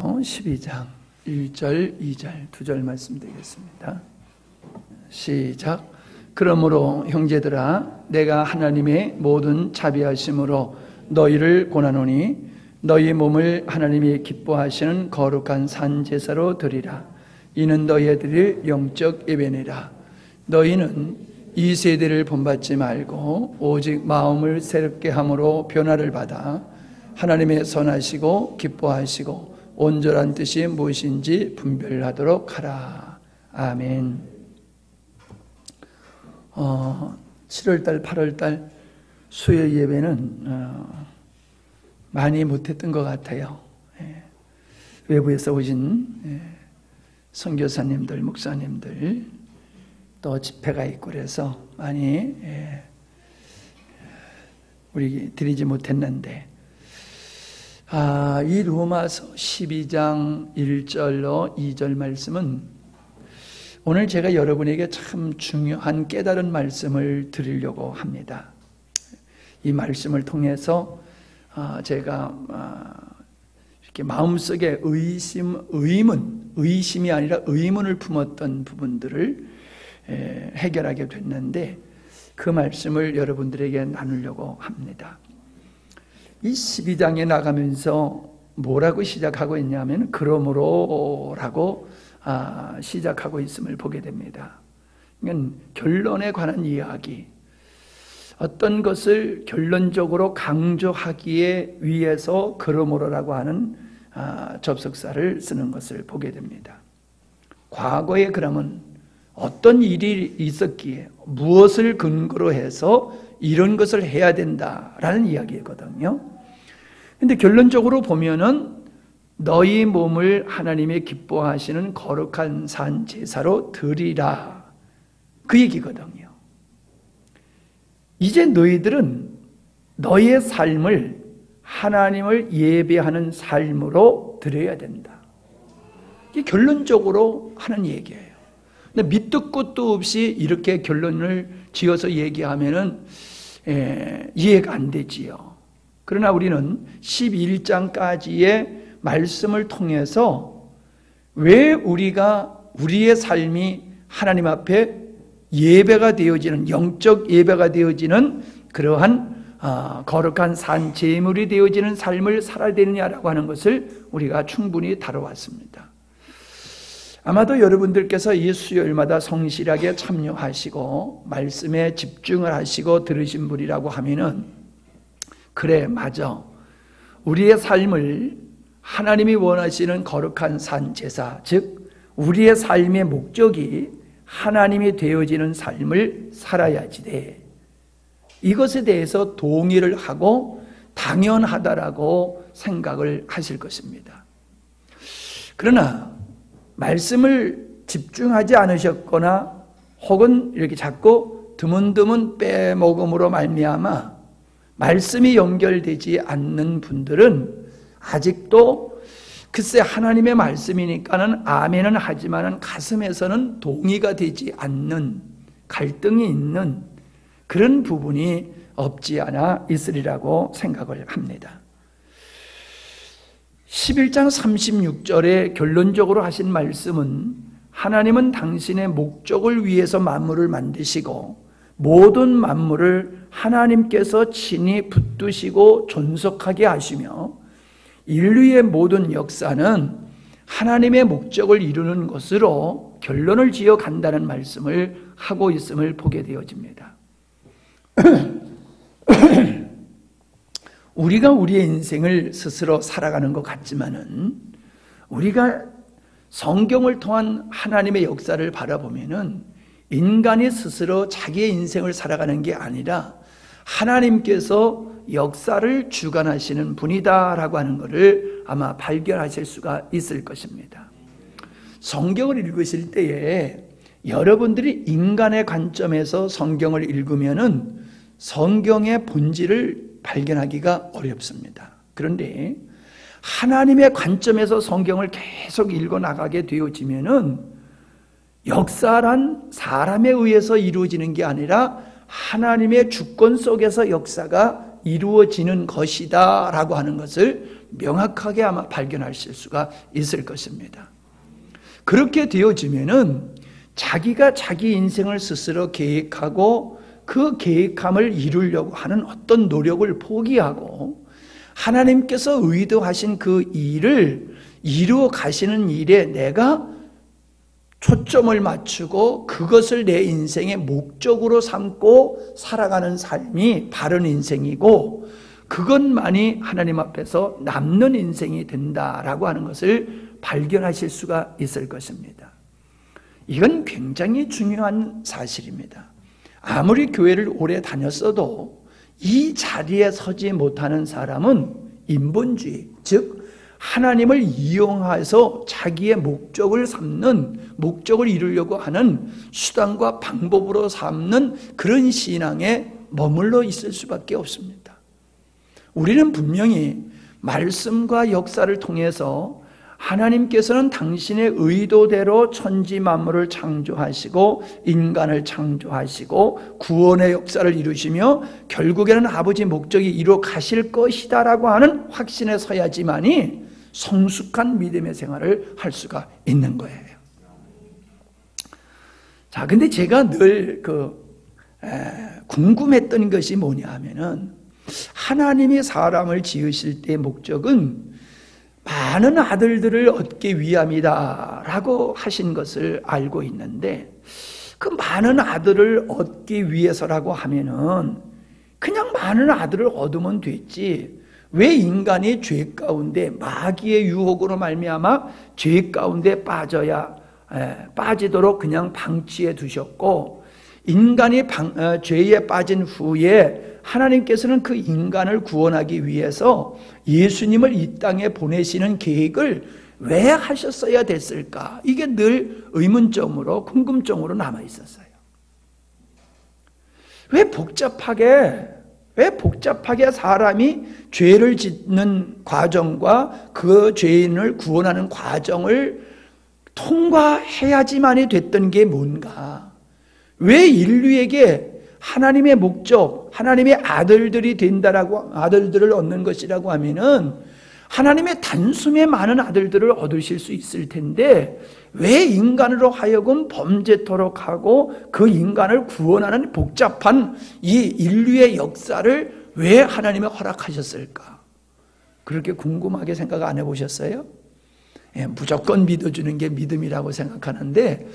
마태복음 12장 1절, 2절, 2절 말씀드리겠습니다. 시작. 그러므로 형제들아, 내가 하나님의 모든 자비하심으로 너희를 권하노니 너희 몸을 하나님이 기뻐하시는 거룩한 산 제사로 드리라. 이는 너희의 드릴 영적 예배니라. 너희는 이 세대를 본받지 말고 오직 마음을 새롭게 함으로 변화를 받아 하나님의 선하시고 기뻐하시고 온전한 뜻이 무엇인지 분별하도록 하라. 아멘. 7월달, 8월달 수요 예배는 많이 못했던 것 같아요. 외부에서 오신 선교사님들, 목사님들 또 집회가 있고 그래서 많이 우리 드리지 못했는데, 이 로마서 12장 1절로 2절 말씀은 오늘 제가 여러분에게 참 중요한 깨달은 말씀을 드리려고 합니다. 이 말씀을 통해서 제가 이렇게 마음속에 의심이 아니라 의문을 품었던 부분들을 해결하게 됐는데, 그 말씀을 여러분들에게 나누려고 합니다. 이 12장에 나가면서 뭐라고 시작하고 있냐면 그러므로라고 시작하고 있음을 보게 됩니다. 그러니까 결론에 관한 이야기, 어떤 것을 결론적으로 강조하기에 위해서 그러므로라고 하는 접속사를 쓰는 것을 보게 됩니다. 과거에 그러면 어떤 일이 있었기에 무엇을 근거로 해서 이런 것을 해야 된다라는 이야기거든요. 근데 결론적으로 보면은 너희 몸을 하나님이 기뻐하시는 거룩한 산 제사로 드리라, 그 얘기거든요. 이제 너희들은 너희의 삶을 하나님을 예배하는 삶으로 드려야 된다. 이게 결론적으로 하는 얘기예요. 근데 밑도 끝도 없이 이렇게 결론을 지어서 얘기하면은 이해가 안 되지요. 그러나 우리는 11장까지의 말씀을 통해서 왜 우리가 우리의 삶이 하나님 앞에 예배가 되어지는, 영적 예배가 되어지는 그러한 거룩한 산 제물이 되어지는 삶을 살아야 되느냐라고 하는 것을 우리가 충분히 다뤄왔습니다. 아마도 여러분들께서 이 수요일마다 성실하게 참여하시고 말씀에 집중을 하시고 들으신 분이라고 하면은, 그래, 맞아, 우리의 삶을 하나님이 원하시는 거룩한 산 제사, 즉 우리의 삶의 목적이 하나님이 되어지는 삶을 살아야지 돼, 이것에 대해서 동의를 하고 당연하다라고 생각을 하실 것입니다. 그러나 말씀을 집중하지 않으셨거나 혹은 이렇게 자꾸 드문드문 빼먹음으로 말미암아 말씀이 연결되지 않는 분들은 아직도 글쎄 하나님의 말씀이니까는 아멘은 하지만은 가슴에서는 동의가 되지 않는, 갈등이 있는 그런 부분이 없지 않아 있으리라고 생각을 합니다. 11장 36절에 결론적으로 하신 말씀은 하나님은 당신의 목적을 위해서 만물을 만드시고 모든 만물을 하나님께서 친히 붙드시고 존속하게 하시며 인류의 모든 역사는 하나님의 목적을 이루는 것으로 결론을 지어 간다는 말씀을 하고 있음을 보게 되어집니다. 우리가 우리의 인생을 스스로 살아가는 것 같지만은 우리가 성경을 통한 하나님의 역사를 바라보면은 인간이 스스로 자기의 인생을 살아가는 게 아니라 하나님께서 역사를 주관하시는 분이다라고 하는 것을 아마 발견하실 수가 있을 것입니다. 성경을 읽으실 때에 여러분들이 인간의 관점에서 성경을 읽으면은 성경의 본질을 발견하기가 어렵습니다. 그런데 하나님의 관점에서 성경을 계속 읽어나가게 되어지면은 역사란 사람에 의해서 이루어지는 게 아니라 하나님의 주권 속에서 역사가 이루어지는 것이다 라고 하는 것을 명확하게 아마 발견하실 수가 있을 것입니다. 그렇게 되어지면은 자기가 자기 인생을 스스로 계획하고 그 계획함을 이루려고 하는 어떤 노력을 포기하고 하나님께서 의도하신 그 일을 이루어 가시는 일에 내가 초점을 맞추고 그것을 내 인생의 목적으로 삼고 살아가는 삶이 바른 인생이고 그것만이 하나님 앞에서 남는 인생이 된다라고 하는 것을 발견하실 수가 있을 것입니다. 이건 굉장히 중요한 사실입니다. 아무리 교회를 오래 다녔어도 이 자리에 서지 못하는 사람은 인본주의, 즉 하나님을 이용해서 자기의 목적을 삼는, 목적을 이루려고 하는 수단과 방법으로 삼는 그런 신앙에 머물러 있을 수밖에 없습니다. 우리는 분명히 말씀과 역사를 통해서 하나님께서는 당신의 의도대로 천지 만물을 창조하시고 인간을 창조하시고 구원의 역사를 이루시며 결국에는 아버지 목적이 이루어 가실 것이다라고 하는 확신에 서야지만이 성숙한 믿음의 생활을 할 수가 있는 거예요. 자, 근데 제가 늘 궁금했던 것이 뭐냐 하면은 하나님이 사람을 지으실 때의 목적은 많은 아들들을 얻기 위함이다라고 하신 것을 알고 있는데 그 많은 아들을 얻기 위해서라고 하면은 그냥 많은 아들을 얻으면 됐지 왜 인간이 죄 가운데 마귀의 유혹으로 말미암아 죄 가운데 빠지도록 그냥 방치해 두셨고 인간이 죄에 빠진 후에 하나님께서는 그 인간을 구원하기 위해서 예수님을 이 땅에 보내시는 계획을 왜 하셨어야 됐을까? 이게 늘 의문점으로 궁금점으로 남아 있었어요. 왜 복잡하게 사람이 죄를 짓는 과정과 그 죄인을 구원하는 과정을 통과해야지만이 됐던 게 뭔가? 왜 인류에게 하나님의 목적, 하나님의 아들들이 된다라고, 아들들을 얻는 것이라고 하면은 하나님의 단숨에 많은 아들들을 얻으실 수 있을 텐데 왜 인간으로 하여금 범죄토록 하고 그 인간을 구원하는 복잡한 이 인류의 역사를 왜 하나님이 허락하셨을까? 그렇게 궁금하게 생각 안 해보셨어요? 무조건 믿어주는 게 믿음이라고 생각하는데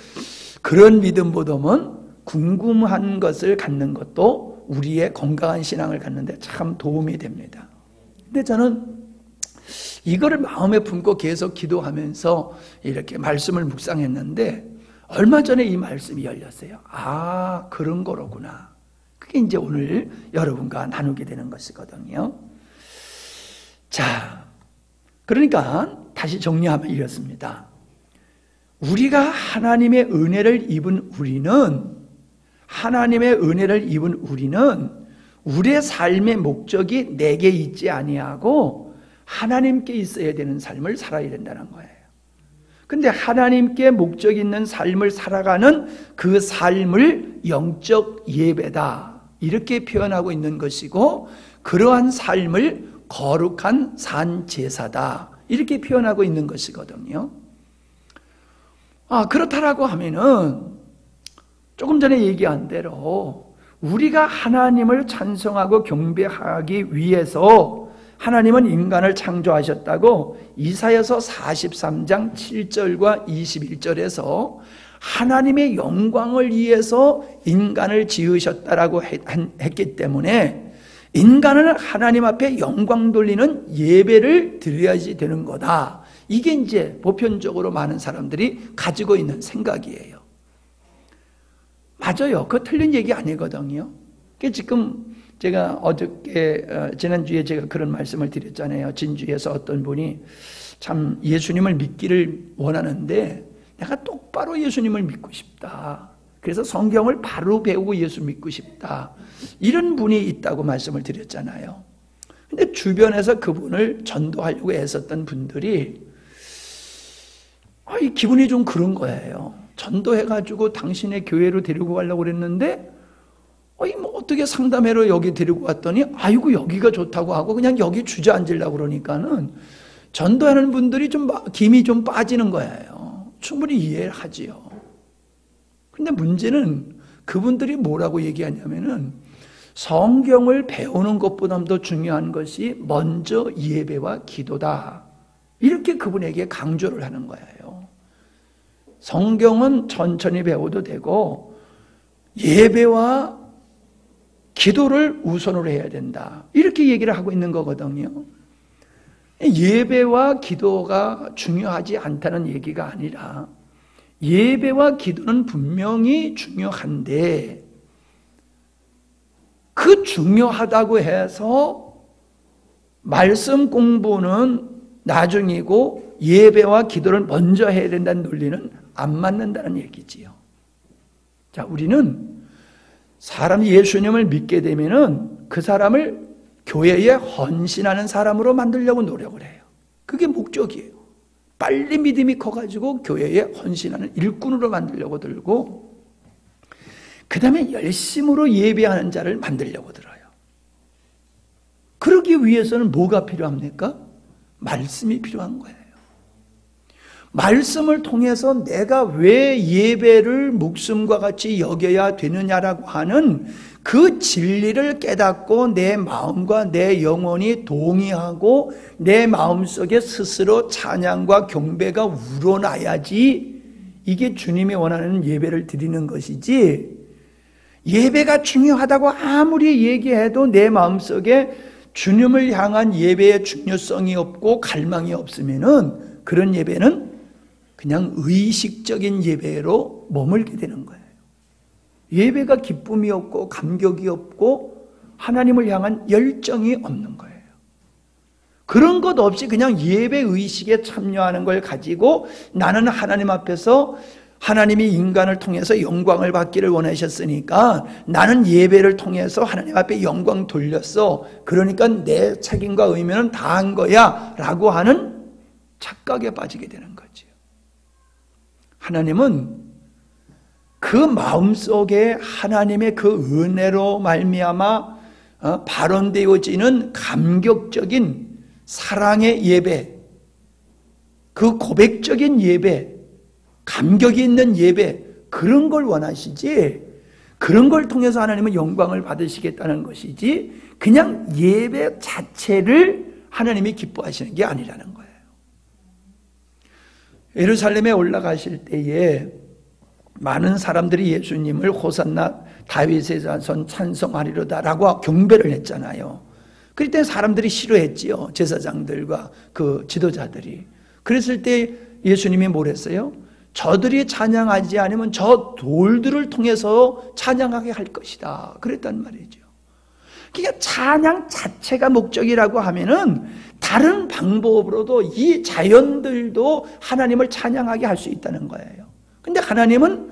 그런 믿음보다는 궁금한 것을 갖는 것도 우리의 건강한 신앙을 갖는데 참 도움이 됩니다. 근데 저는 이거를 마음에 품고 계속 기도하면서 이렇게 말씀을 묵상했는데 얼마 전에 이 말씀이 열렸어요. 아, 그런 거로구나. 그게 이제 오늘 여러분과 나누게 되는 것이거든요. 자, 그러니까 다시 정리하면 이렇습니다. 우리가 하나님의 은혜를 입은 우리는 우리의 삶의 목적이 내게 있지 아니하고 하나님께 있어야 되는 삶을 살아야 된다는 거예요. 근데 하나님께 목적 있는 삶을 살아가는 그 삶을 영적 예배다 이렇게 표현하고 있는 것이고 그러한 삶을 거룩한 산 제사다 이렇게 표현하고 있는 것이거든요. 그렇다라고 하면은 조금 전에 얘기한 대로 우리가 하나님을 찬송하고 경배하기 위해서 하나님은 인간을 창조하셨다고 이사야서 43장 7절과 21절에서 하나님의 영광을 위해서 인간을 지으셨다라고 했기 때문에 인간은 하나님 앞에 영광 돌리는 예배를 드려야지 되는 거다. 이게 이제 보편적으로 많은 사람들이 가지고 있는 생각이에요. 맞아요. 그거 틀린 얘기 아니거든요. 지금 제가 지난주에 제가 그런 말씀을 드렸잖아요. 진주에서 어떤 분이 참 예수님을 믿기를 원하는데 내가 똑바로 예수님을 믿고 싶다. 그래서 성경을 바로 배우고 예수 믿고 싶다. 이런 분이 있다고 말씀을 드렸잖아요. 근데 주변에서 그분을 전도하려고 애썼던 분들이 이 기분이 좀 그런 거예요. 전도해가지고 당신의 교회로 데리고 가려고 그랬는데 뭐 어떻게 상담회로 여기 데리고 왔더니 아이고 여기가 좋다고 하고 그냥 여기 주저앉으려고 그러니까는 전도하는 분들이 좀 김이 좀 빠지는 거예요. 충분히 이해를 하지요. 근데 문제는 그분들이 뭐라고 얘기하냐면은 성경을 배우는 것보다도 중요한 것이 먼저 예배와 기도다. 이렇게 그분에게 강조를 하는 거예요. 성경은 천천히 배워도 되고 예배와 기도를 우선으로 해야 된다. 이렇게 얘기를 하고 있는 거거든요. 예배와 기도가 중요하지 않다는 얘기가 아니라 예배와 기도는 분명히 중요한데 그 중요하다고 해서 말씀 공부는 나중이고 예배와 기도를 먼저 해야 된다는 논리는 안 맞는다는 얘기지요. 자, 우리는 사람이 예수님을 믿게 되면은 그 사람을 교회에 헌신하는 사람으로 만들려고 노력을 해요. 그게 목적이에요. 빨리 믿음이 커가지고 교회에 헌신하는 일꾼으로 만들려고 들고 그 다음에 열심으로 예배하는 자를 만들려고 들어요. 그러기 위해서는 뭐가 필요합니까? 말씀이 필요한 거예요. 말씀을 통해서 내가 왜 예배를 목숨과 같이 여겨야 되느냐라고 하는 그 진리를 깨닫고 내 마음과 내 영혼이 동의하고 내 마음속에 스스로 찬양과 경배가 우러나야지 이게 주님이 원하는 예배를 드리는 것이지, 예배가 중요하다고 아무리 얘기해도 내 마음속에 주님을 향한 예배의 중요성이 없고 갈망이 없으면은 그런 예배는 그냥 의식적인 예배로 머물게 되는 거예요. 예배가 기쁨이 없고 감격이 없고 하나님을 향한 열정이 없는 거예요. 그런 것 없이 그냥 예배 의식에 참여하는 걸 가지고 나는 하나님 앞에서 하나님이 인간을 통해서 영광을 받기를 원하셨으니까 나는 예배를 통해서 하나님 앞에 영광 돌렸어. 그러니까 내 책임과 의무는 다 한 거야 라고 하는 착각에 빠지게 되는 거죠. 하나님은 그 마음속에 하나님의 그 은혜로 말미암아 발언되어지는 감격적인 사랑의 예배, 그 고백적인 예배, 감격이 있는 예배, 그런 걸 원하시지, 그런 걸 통해서 하나님은 영광을 받으시겠다는 것이지 그냥 예배 자체를 하나님이 기뻐하시는 게 아니라는 거예요. 예루살렘에 올라가실 때에 많은 사람들이 예수님을 호산나 다윗의 자손 찬송하리로다라고 경배를 했잖아요. 그때 사람들이 싫어했지요. 제사장들과 그 지도자들이. 그랬을 때 예수님이 뭘 했어요? 저들이 찬양하지 않으면 저 돌들을 통해서 찬양하게 할 것이다. 그랬단 말이죠. 그러니까 찬양 자체가 목적이라고 하면은 다른 방법으로도 이 자연들도 하나님을 찬양하게 할 수 있다는 거예요. 근데 하나님은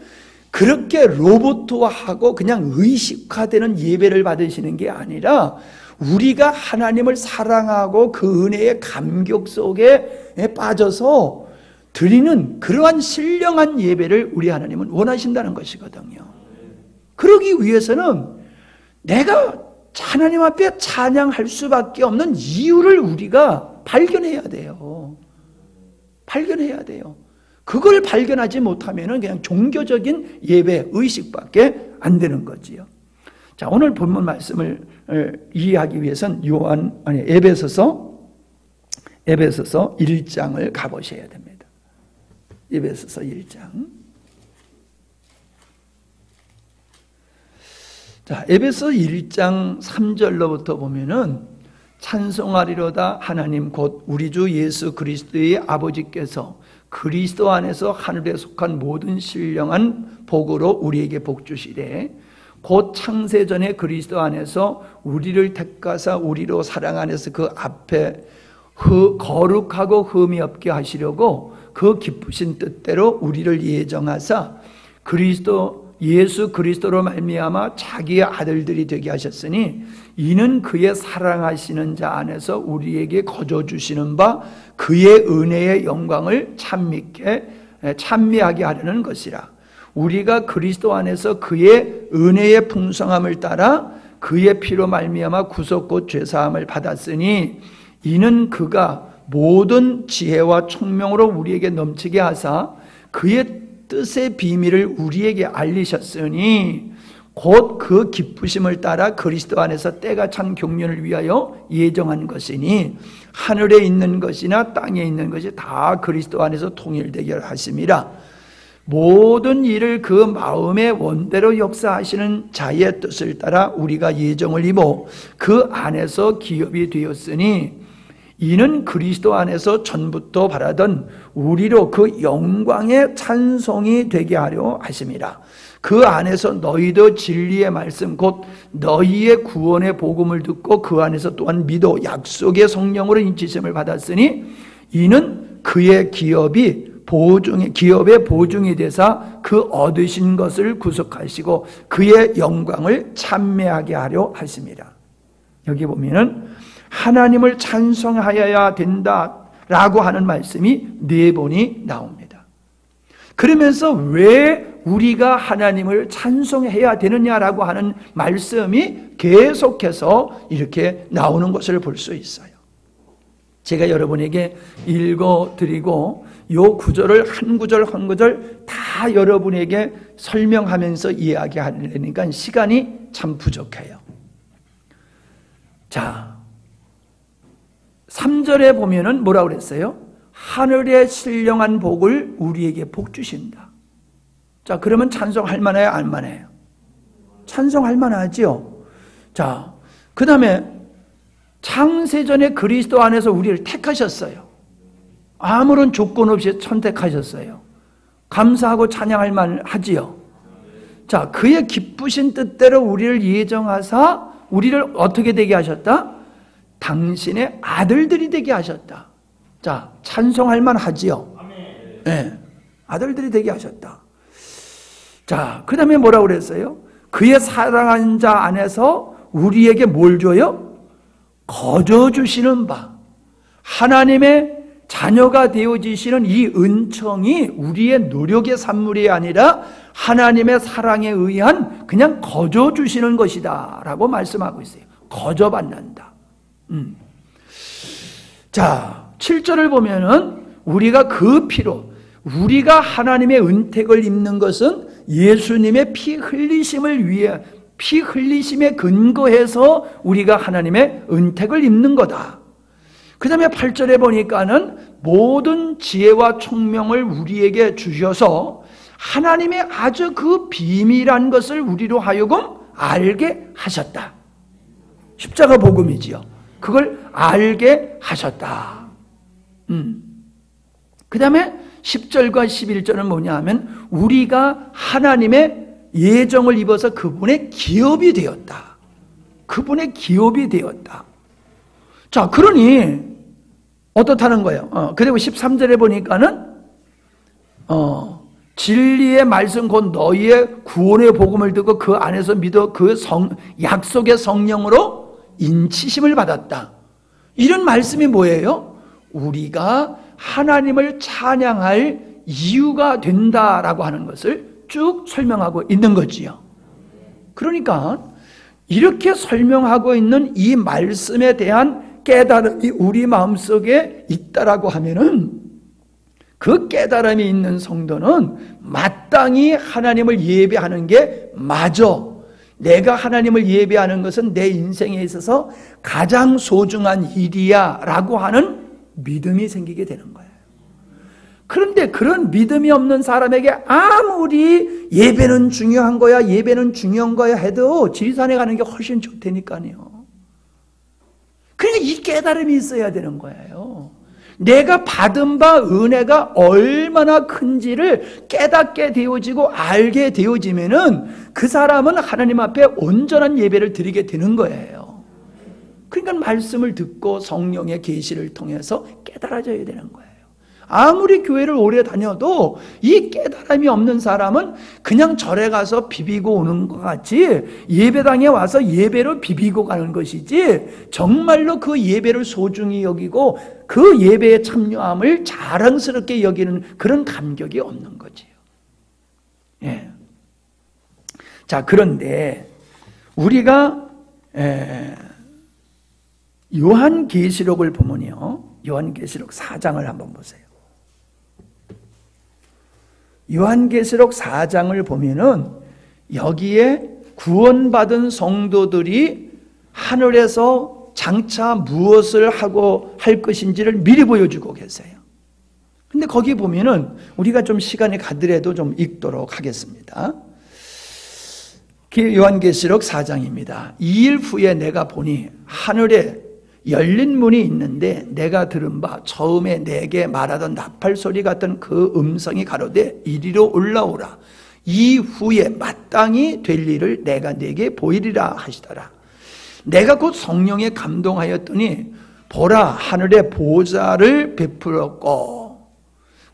그렇게 로봇화하고 그냥 의식화되는 예배를 받으시는 게 아니라 우리가 하나님을 사랑하고 그 은혜의 감격 속에 빠져서 드리는 그러한 신령한 예배를 우리 하나님은 원하신다는 것이거든요. 그러기 위해서는 내가 하나님 앞에 찬양할 수밖에 없는 이유를 우리가 발견해야 돼요. 발견해야 돼요. 그걸 발견하지 못하면 그냥 종교적인 예배, 의식밖에 안 되는 거지요. 자, 오늘 본문 말씀을 이해하기 위해서는 에베소서 1장을 가보셔야 됩니다. 에베소서 1장. 자, 에베소 1장 3절로부터 보면은 찬송하리로다 하나님 곧 우리 주 예수 그리스도의 아버지께서 그리스도 안에서 하늘에 속한 모든 신령한 복으로 우리에게 복 주시되 곧 창세전에 그리스도 안에서 우리를 택하사 우리로 사랑 안에서 그 앞에 거룩하고 흠이 없게 하시려고 그 기쁘신 뜻대로 우리를 예정하사 예수 그리스도로 말미암아 자기의 아들들이 되게 하셨으니 이는 그의 사랑하시는 자 안에서 우리에게 거저 주시는 바 그의 은혜의 영광을 찬미하게 하려는 것이라. 우리가 그리스도 안에서 그의 은혜의 풍성함을 따라 그의 피로 말미암아 구속 곧 죄사함을 받았으니 이는 그가 모든 지혜와 총명으로 우리에게 넘치게 하사 그의 뜻의 비밀을 우리에게 알리셨으니 곧 그 기쁘심을 따라 그리스도 안에서 때가 찬 경륜을 위하여 예정한 것이니 하늘에 있는 것이나 땅에 있는 것이 다 그리스도 안에서 통일되게 하심이라. 모든 일을 그 마음의 원대로 역사하시는 자의 뜻을 따라 우리가 예정을 입어 그 안에서 기업이 되었으니 이는 그리스도 안에서 전부터 바라던 우리로 그 영광의 찬송이 되게 하려 하심이라. 그 안에서 너희도 진리의 말씀 곧 너희의 구원의 복음을 듣고 그 안에서 또한 믿어 약속의 성령으로 인치심을 받았으니 이는 그의 기업의 보증이 되사 그 얻으신 것을 구속하시고 그의 영광을 찬미하게 하려 하심이라. 여기 보면은 하나님을 찬송하여야 된다라고 하는 말씀이 4번이 나옵니다. 그러면서 왜 우리가 하나님을 찬송해야 되느냐라고 하는 말씀이 계속해서 이렇게 나오는 것을 볼 수 있어요. 제가 여러분에게 읽어드리고 이 구절을 한 구절 한 구절 다 여러분에게 설명하면서 이야기하려니까 시간이 참 부족해요. 자, 3절에 보면은 뭐라고 그랬어요? 하늘의 신령한 복을 우리에게 복 주신다. 자, 그러면 찬송할 만해요? 안 만해요? 찬송할 만하지요. 자, 그 다음에 창세전에 그리스도 안에서 우리를 택하셨어요. 아무런 조건 없이 선택하셨어요. 감사하고 찬양할 만하지요. 자, 그의 기쁘신 뜻대로 우리를 예정하사 우리를 어떻게 되게 하셨다? 당신의 아들들이 되게 하셨다. 자, 찬송할 만하지요. 네, 아들들이 되게 하셨다. 자, 그 다음에 뭐라고 그랬어요? 그의 사랑하는 자 안에서 우리에게 뭘 줘요? 거저 주시는 바. 하나님의 자녀가 되어지시는 이 은총이 우리의 노력의 산물이 아니라 하나님의 사랑에 의한 그냥 거저 주시는 것이다 라고 말씀하고 있어요. 거저 받는다. 자, 7절을 보면은 우리가 그 피로 우리가 하나님의 은택을 입는 것은 예수님의 피 흘리심을 위해 피 흘리심에 근거해서 우리가 하나님의 은택을 입는 거다. 그 다음에 8절에 보니까는 모든 지혜와 총명을 우리에게 주셔서 하나님의 아주 그 비밀한 것을 우리로 하여금 알게 하셨다. 십자가 복음이지요. 그걸 알게 하셨다. 그 다음에 10절과 11절은 뭐냐 하면 우리가 하나님의 예정을 입어서 그분의 기업이 되었다. 그분의 기업이 되었다. 자, 그러니 어떻다는 거예요? 그리고 13절에 보니까는 진리의 말씀 곧 너희의 구원의 복음을 듣고 그 안에서 믿어 그 약속의 성령으로 인치심을 받았다. 이런 말씀이 뭐예요? 우리가 하나님을 찬양할 이유가 된다라고 하는 것을 쭉 설명하고 있는 거지요. 그러니까 이렇게 설명하고 있는 이 말씀에 대한 깨달음이 우리 마음속에 있다라고 하면은 그 깨달음이 있는 성도는 마땅히 하나님을 예배하는 게 맞아. 내가 하나님을 예배하는 것은 내 인생에 있어서 가장 소중한 일이야 라고 하는 믿음이 생기게 되는 거예요. 그런데 그런 믿음이 없는 사람에게 아무리 예배는 중요한 거야, 예배는 중요한 거야 해도 지리산에 가는 게 훨씬 좋다니까요. 그러니까 이 깨달음이 있어야 되는 거예요. 내가 받은 바 은혜가 얼마나 큰지를 깨닫게 되어지고 알게 되어지면은 그 사람은 하나님 앞에 온전한 예배를 드리게 되는 거예요. 그러니까 말씀을 듣고 성령의 계시를 통해서 깨달아져야 되는 거예요. 아무리 교회를 오래 다녀도 이 깨달음이 없는 사람은 그냥 절에 가서 비비고 오는 것 같이 예배당에 와서 예배로 비비고 가는 것이지 정말로 그 예배를 소중히 여기고 그 예배에 참여함을 자랑스럽게 여기는 그런 감격이 없는 거지요. 예. 자, 그런데 우리가 요한계시록을 보면요, 요한계시록 4장을 한번 보세요. 요한계시록 4장을 보면은 여기에 구원받은 성도들이 하늘에서 장차 무엇을 하고 할 것인지를 미리 보여주고 계세요. 근데 거기 보면은 우리가 좀 시간이 가더라도 좀 읽도록 하겠습니다. 요한계시록 4장입니다. 2일 후에 내가 보니 하늘에 열린 문이 있는데 내가 들은 바 처음에 내게 말하던 나팔 소리 같은 그 음성이 가로되 이리로 올라오라. 이후에 마땅히 될 일을 내가 네게 보이리라 하시더라. 내가 곧 성령에 감동하였더니 보라, 하늘에 보좌를 베풀었고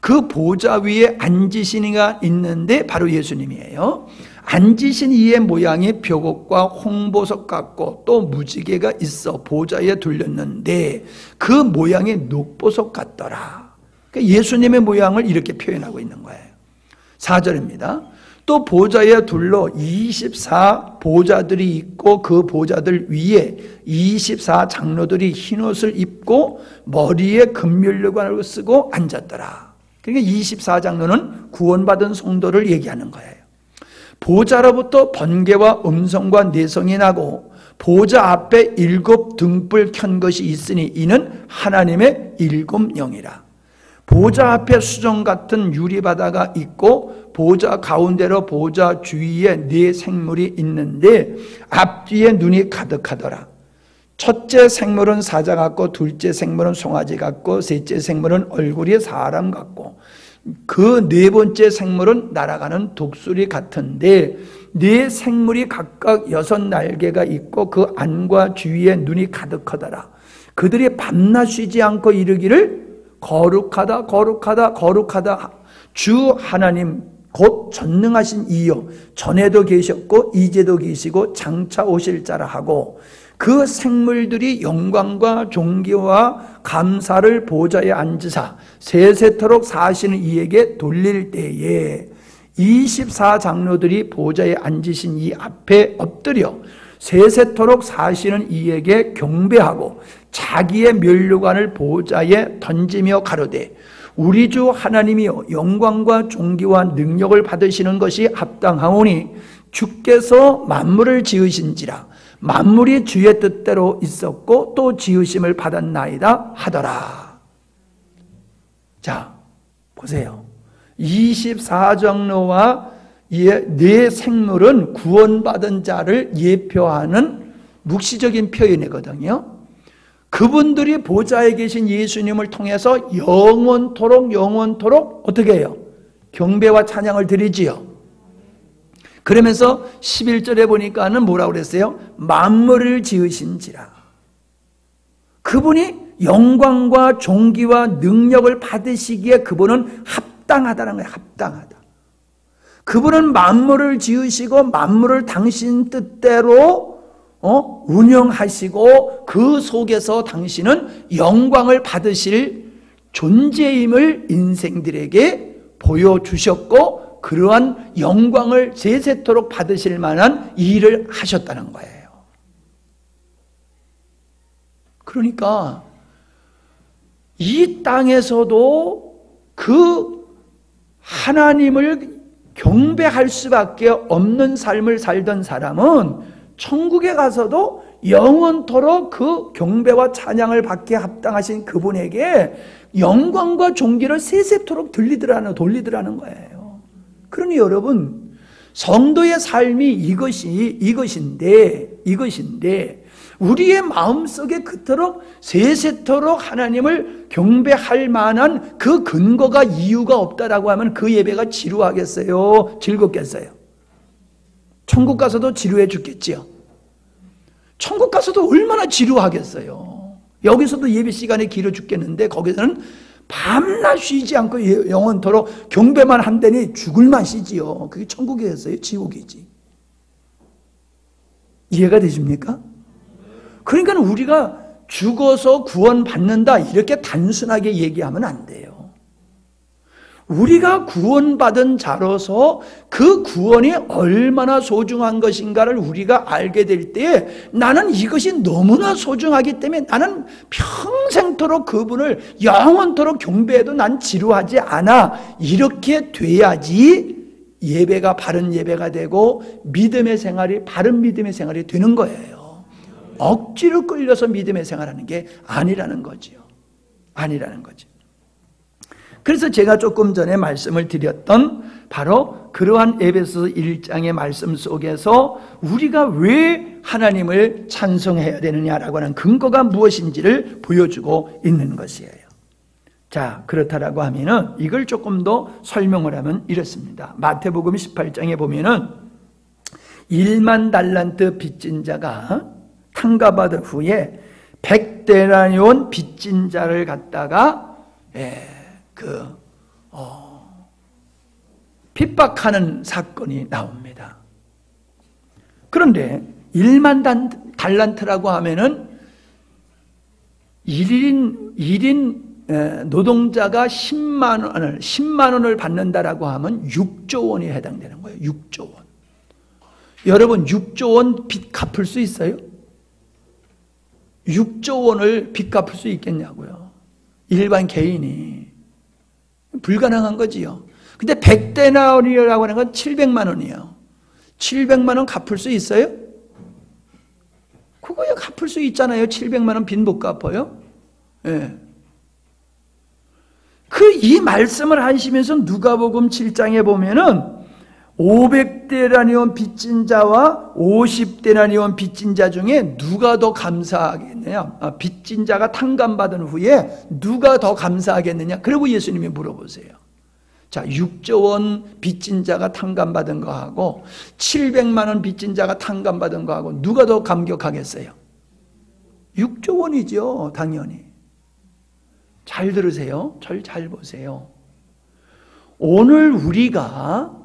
그 보좌 위에 앉으신 이가 있는데 바로 예수님이에요. 앉으신 이의 모양이 벽옥과 홍보석 같고 또 무지개가 있어 보좌에 둘렸는데 그 모양이 녹보석 같더라. 그러니까 예수님의 모양을 이렇게 표현하고 있는 거예요. 4절입니다. 또 보좌에 둘러 24 보좌들이 있고 그 보좌들 위에 24 장로들이 흰옷을 입고 머리에 금면류관을 쓰고 앉았더라. 그러니까 24 장로는 구원받은 성도를 얘기하는 거예요. 보좌로부터 번개와 음성과 내성이 나고 보좌 앞에 7 등불 켠 것이 있으니 이는 하나님의 7 영이라. 보좌 앞에 수정 같은 유리바다가 있고 보좌 가운데로 보좌 주위에 4 생물이 있는데 앞뒤에 눈이 가득하더라. 첫째 생물은 사자 같고 둘째 생물은 송아지 같고 셋째 생물은 얼굴이 사람 같고 그 4번째 생물은 날아가는 독수리 같은데 4 생물이 각각 6 날개가 있고 그 안과 주위에 눈이 가득하더라. 그들이 밤낮 쉬지 않고 이르기를 거룩하다 거룩하다 거룩하다 주 하나님 곧 전능하신 이여 전에도 계셨고 이제도 계시고 장차 오실 자라 하고 그 생물들이 영광과 존귀와 감사를 보좌에 앉으사 세세토록 사시는 이에게 돌릴 때에 24 장로들이 보좌에 앉으신 이 앞에 엎드려 세세토록 사시는 이에게 경배하고 자기의 면류관을 보좌에 던지며 가로되 우리 주 하나님이여 영광과 존귀와 능력을 받으시는 것이 합당하오니 주께서 만물을 지으신지라 만물이 주의 뜻대로 있었고 또 지으심을 받았나이다 하더라. 자, 보세요. 24장로와 4 생물은 구원받은 자를 예표하는 묵시적인 표현이거든요. 그분들이 보좌에 계신 예수님을 통해서 영원토록 어떻게 해요? 경배와 찬양을 드리지요. 그러면서 11절에 보니까는 뭐라고 그랬어요? 만물을 지으신지라. 그분이 영광과 존귀와 능력을 받으시기에 그분은 합당하다는 거예요. 합당하다. 그분은 만물을 지으시고 만물을 당신 뜻대로 운영하시고 그 속에서 당신은 영광을 받으실 존재임을 인생들에게 보여주셨고 그러한 영광을 세세토록 받으실 만한 일을 하셨다는 거예요. 그러니까 이 땅에서도 그 하나님을 경배할 수밖에 없는 삶을 살던 사람은 천국에 가서도 영원토록 그 경배와 찬양을 받게 합당하신 그분에게 영광과 존귀를 세세토록 돌리더라는 거예요. 그러니 여러분, 성도의 삶이 이것인데 우리의 마음속에 그토록 세세토록 하나님을 경배할 만한 그 근거가 이유가 없다라고 하면 그 예배가 지루하겠어요? 즐겁겠어요? 천국 가서도 지루해 죽겠지요. 천국 가서도 얼마나 지루하겠어요. 여기서도 예배 시간이 길어 죽겠는데 거기서는 밤낮 쉬지 않고 영원토록 경배만 한다니 죽을 맛이지요. 그게 천국이겠어요? 지옥이지. 이해가 되십니까? 그러니까 우리가 죽어서 구원받는다 이렇게 단순하게 얘기하면 안 돼요. 우리가 구원받은 자로서 그 구원이 얼마나 소중한 것인가를 우리가 알게 될 때 나는 이것이 너무나 소중하기 때문에 나는 평생토록 그분을 영원토록 경배해도 난 지루하지 않아. 이렇게 돼야지 예배가 바른 예배가 되고 믿음의 생활이 바른 믿음의 생활이 되는 거예요. 억지로 끌려서 믿음의 생활하는 게 아니라는 거지요. 아니라는 거죠. 그래서 제가 조금 전에 말씀을 드렸던 바로 그러한 에베소서 1장의 말씀 속에서 우리가 왜 하나님을 찬송해야 되느냐라고 하는 근거가 무엇인지를 보여주고 있는 것이에요. 자, 그렇다라고 하면은 이걸 조금 더 설명을 하면 이렇습니다. 마태복음 18장에 보면은 1만 달란트 빚진 자가 탕감받은 후에 100데나리온 빚진 자를 갖다가 핍박하는 사건이 나옵니다. 그런데 1만 달란트라고 하면은 1인 노동자가 10만 원을 받는다라고 하면 6조 원이 해당되는 거예요. 6조 원. 여러분 6조 원 빚 갚을 수 있어요? 6조 원을 빚 갚을 수 있겠냐고요. 일반 개인이. 불가능한 거지요. 근데 100데나리온이라고 하는 건 700만 원이에요. 700만 원 갚을 수 있어요? 그거야 갚을 수 있잖아요. 700만 원 빚 못 갚아요? 예. 이 말씀을 하시면서 누가복음 7장에 보면은 500데나리온 빚진 자와 50데나리온 빚진 자 중에 누가 더 감사하겠느냐? 빚진 자가 탕감받은 후에 누가 더 감사하겠느냐? 그리고 예수님이 물어보세요. 자, 6조 원 빚진 자가 탕감받은 거하고 700만 원 빚진 자가 탕감받은 거하고 누가 더 감격하겠어요? 6조 원이죠, 당연히. 잘 들으세요. 잘 보세요. 오늘 우리가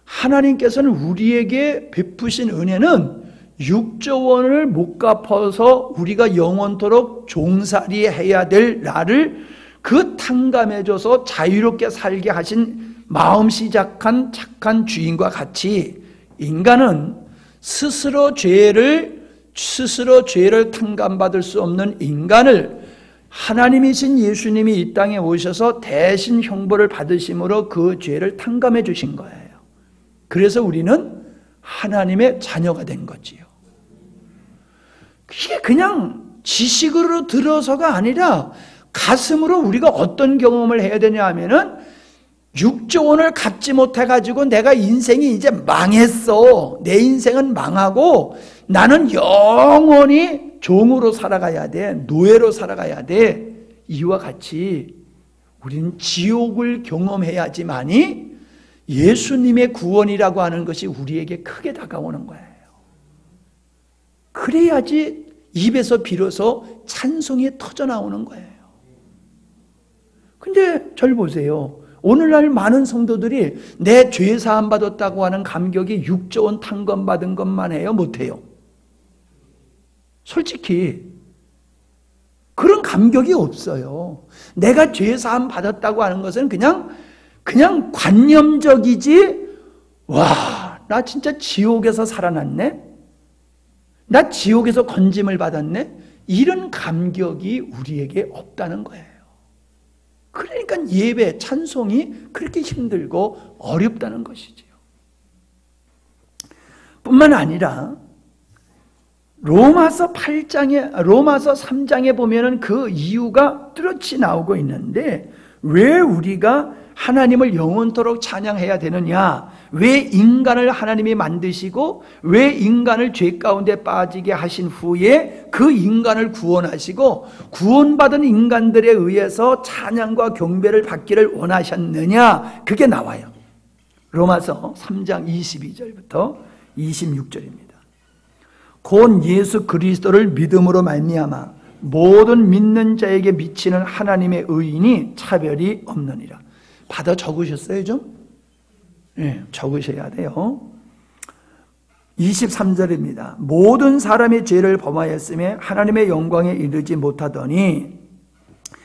하나님께서는 우리에게 베푸신 은혜는 6조 원을 못 갚아서 우리가 영원토록 종살이 해야 될 나를 그 탕감해줘서 자유롭게 살게 하신 마음 시작한 착한 주인과 같이 인간은 스스로 죄를 탕감받을 수 없는 인간을 하나님이신 예수님이 이 땅에 오셔서 대신 형벌을 받으심으로 그 죄를 탕감해 주신 거예요. 그래서 우리는 하나님의 자녀가 된 거지요. 이게 그냥 지식으로 들어서가 아니라 가슴으로 우리가 어떤 경험을 해야 되냐 하면은 6조 원을 갚지 못해가지고 내가 인생이 이제 망했어. 내 인생은 망하고 나는 영원히 종으로 살아가야 돼. 노예로 살아가야 돼. 이와 같이 우리는 지옥을 경험해야지만이 예수님의 구원이라고 하는 것이 우리에게 크게 다가오는 거예요. 그래야지 입에서 비로소 찬송이 터져나오는 거예요. 근데 절 보세요. 오늘날 많은 성도들이 내 죄 사함 받았다고 하는 감격이 6조 원 탕감받은 것만 해요? 못해요? 솔직히 그런 감격이 없어요. 내가 죄 사함 받았다고 하는 것은 그냥 관념적이지. 와, 나 진짜 지옥에서 살아났네? 나 지옥에서 건짐을 받았네? 이런 감격이 우리에게 없다는 거예요. 그러니까 예배, 찬송이 그렇게 힘들고 어렵다는 것이지요. 뿐만 아니라 로마서 3장에 보면은 그 이유가 뚜렷이 나오고 있는데 왜 우리가 하나님을 영원토록 찬양해야 되느냐? 왜 인간을 하나님이 만드시고 왜 인간을 죄 가운데 빠지게 하신 후에 그 인간을 구원하시고 구원받은 인간들에 의해서 찬양과 경배를 받기를 원하셨느냐? 그게 나와요. 로마서 3장 22절부터 26절입니다. 곧 예수 그리스도를 믿음으로 말미암아 모든 믿는 자에게 미치는 하나님의 의인이 차별이 없느니라. 받아 적으셨어요 좀? 네, 적으셔야 돼요. 23절입니다. 모든 사람이 죄를 범하였으며 하나님의 영광에 이르지 못하더니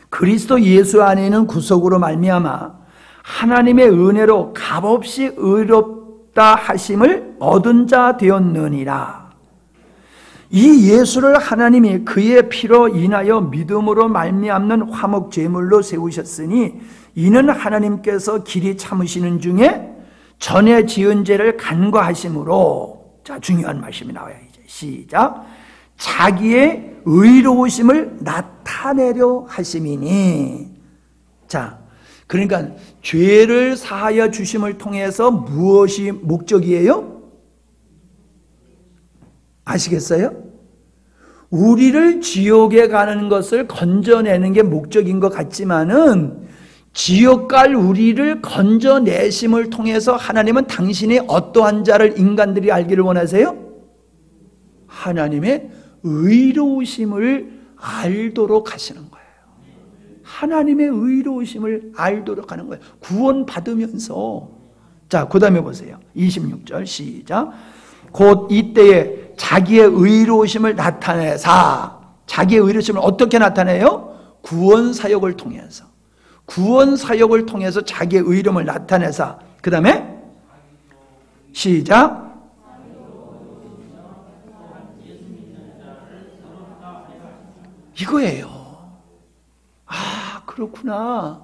그리스도 예수 안에 있는 구속으로 말미암아 하나님의 은혜로 값없이 의롭다 하심을 얻은 자 되었느니라. 이 예수를 하나님이 그의 피로 인하여 믿음으로 말미암는 화목 제물로 세우셨으니 이는 하나님께서 길이 참으시는 중에 전에 지은 죄를 간과하심으로, 자, 중요한 말씀이 나와요. 이제 시작. 자기의 의로우심을 나타내려 하심이니. 자, 그러니까 죄를 사하여 주심을 통해서 무엇이 목적이에요? 아시겠어요? 우리를 지옥에 가는 것을 건져내는 게 목적인 것 같지만은 지옥 갈 우리를 건져내심을 통해서 하나님은 당신이 어떠한 자를 인간들이 알기를 원하세요? 하나님의 의로우심을 알도록 하시는 거예요. 하나님의 의로우심을 알도록 하는 거예요. 구원받으면서. 자, 그 다음에 보세요. 26절 시작. 곧 이때에 자기의 의로우심을 나타내사. 자기의 의로우심을 어떻게 나타내요? 구원사역을 통해서. 구원사역을 통해서 자기의 의로움을 나타내사. 그 다음에 시작. 이거예요. 아, 그렇구나.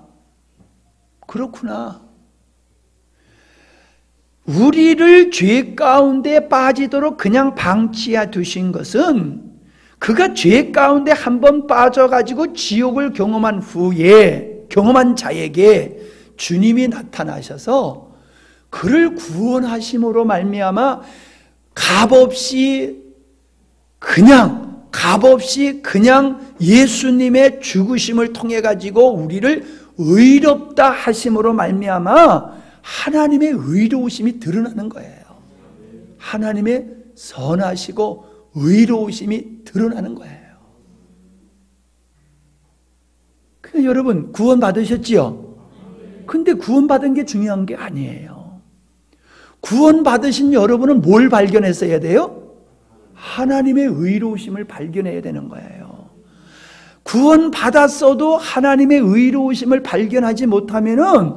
그렇구나. 우리를 죄 가운데 빠지도록 그냥 방치해 두신 것은 그가 죄 가운데 한번 빠져가지고 지옥을 경험한 후에 경험한 자에게 주님이 나타나셔서 그를 구원하심으로 말미암아 값없이 그냥 예수님의 죽으심을 통해 가지고 우리를 의롭다 하심으로 말미암아 하나님의 의로우심이 드러나는 거예요. 하나님의 선하시고 의로우심이 드러나는 거예요. 그러니까 여러분 구원 받으셨지요? 근데 구원 받은 게 중요한 게 아니에요. 구원 받으신 여러분은 뭘 발견했어야 돼요? 하나님의 의로우심을 발견해야 되는 거예요. 구원 받았어도 하나님의 의로우심을 발견하지 못하면은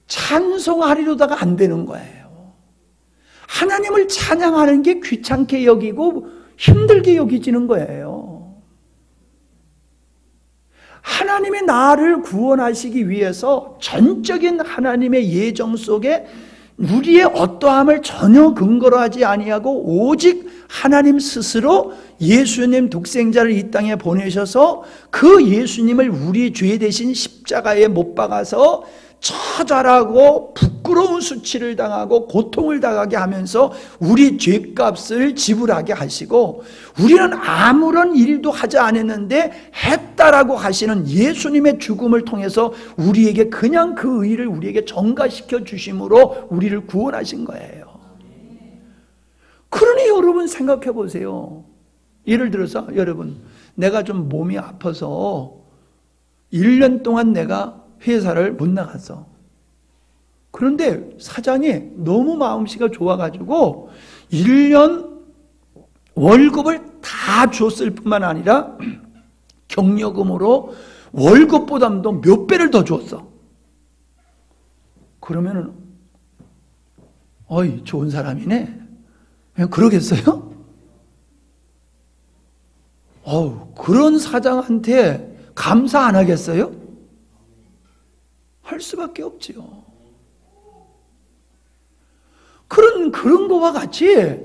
찬송하리로다가 안 되는 거예요. 하나님을 찬양하는 게 귀찮게 여기고 힘들게 여기지는 거예요. 하나님의 나를 구원하시기 위해서 전적인 하나님의 예정 속에 우리의 어떠함을 전혀 근거로 하지 아니하고 오직 하나님 스스로 예수님 독생자를 이 땅에 보내셔서 그 예수님을 우리 죄 대신 십자가에 못 박아서 처절하고 부끄러운 수치를 당하고 고통을 당하게 하면서 우리 죄값을 지불하게 하시고 우리는 아무런 일도 하지 않았는데 했다라고 하시는 예수님의 죽음을 통해서 우리에게 그냥 그 의를 우리에게 전가시켜 주심으로 우리를 구원하신 거예요. 그러니 여러분 생각해 보세요. 예를 들어서 여러분 내가 좀 몸이 아파서 1년 동안 내가 회사를 못 나갔어. 그런데 사장이 너무 마음씨가 좋아가지고 1년 월급을 다 줬을 뿐만 아니라 격려금으로 월급보다도 몇 배를 더 줬어. 그러면은 어이 좋은 사람이네. 그냥 그러겠어요? 그런 사장한테 감사 안 하겠어요? 할 수밖에 없지요. 그런 거와 같이